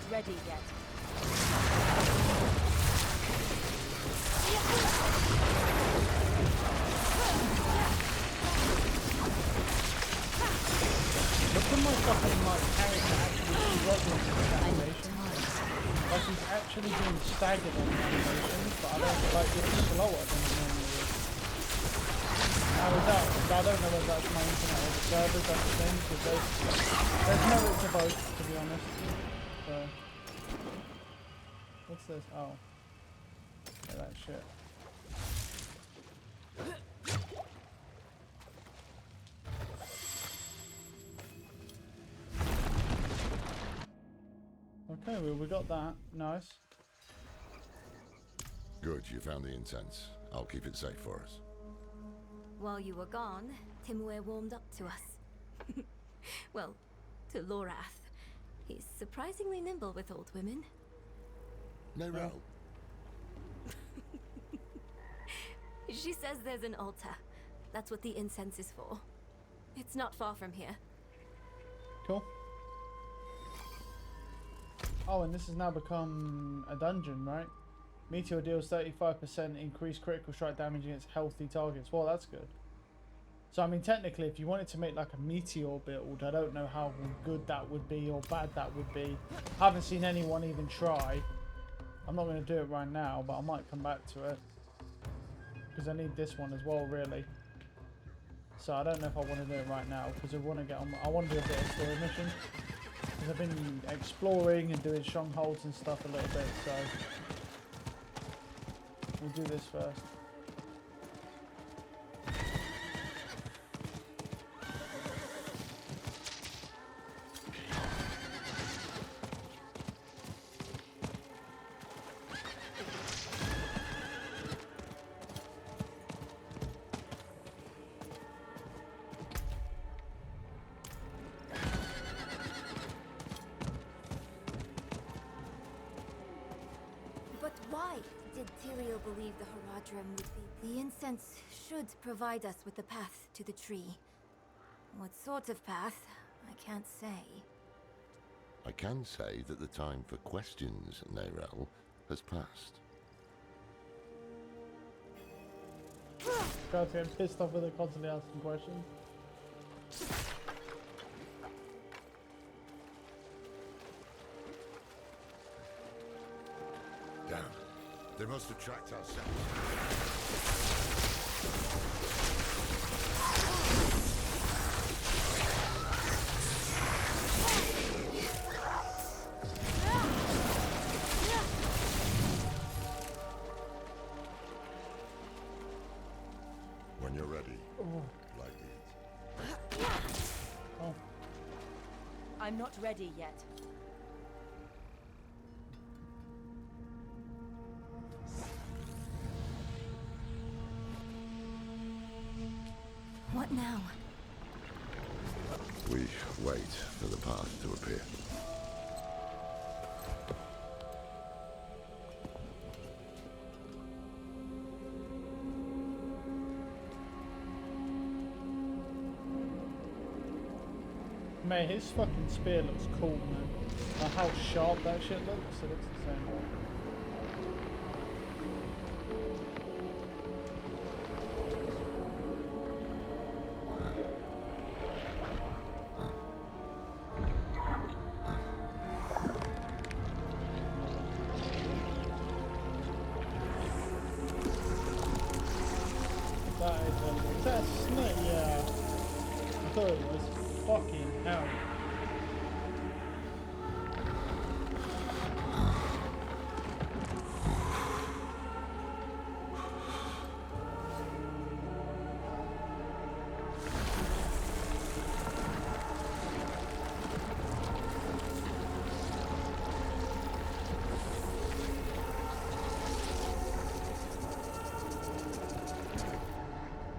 Ready yet. Look at my fucking character actually struggling with the animation. Like he's actually being staggered on the animations, but I don't like it's slower than it normally is. How is that? I don't know whether that's my internet or the servers, that's the thing, because there's merit to both, to be honest. So, what's this? Oh. Yeah, that shit. Okay, well, we got that. Nice. Good, you found the incense. I'll keep it safe for us. While you were gone, Timur warmed up to us. Well, to Lorath. He's surprisingly nimble with old women. Nerel. She says there's an altar. That's what the incense is for. It's not far from here. Cool. Oh, and this has now become a dungeon, right? Meteor deals 35% increased critical strike damage against healthy targets. Well, that's good. So, I mean, technically, if you wanted to make like a meteor build, I don't know how good that would be or bad that would be. I haven't seen anyone even try. I'm not going to do it right now, but I might come back to it. Because I need this one as well, really. So, I don't know if I want to do it right now, because I want to get on. I want to do a bit of story mission. Because I've been exploring and doing strongholds and stuff a little bit, so we'll do this first. Why did Tyrael believe the Haradrim would be? The incense should provide us with the path to the tree. What sort of path? I can't say. I can say that the time for questions, Nerel, has passed. Guys getting pissed off with it, constantly asking questions. Damn. They must have tracked our scent. When you're ready, light it. Oh. I'm not ready yet. What now? We wait for the path to appear. Mate, his fucking spear looks cool, man. Like how sharp that shit looks, it looks the same. slow as fucking hell.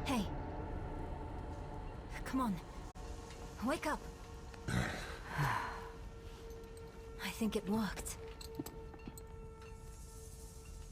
Hey. Come on. Wake up. I think it worked.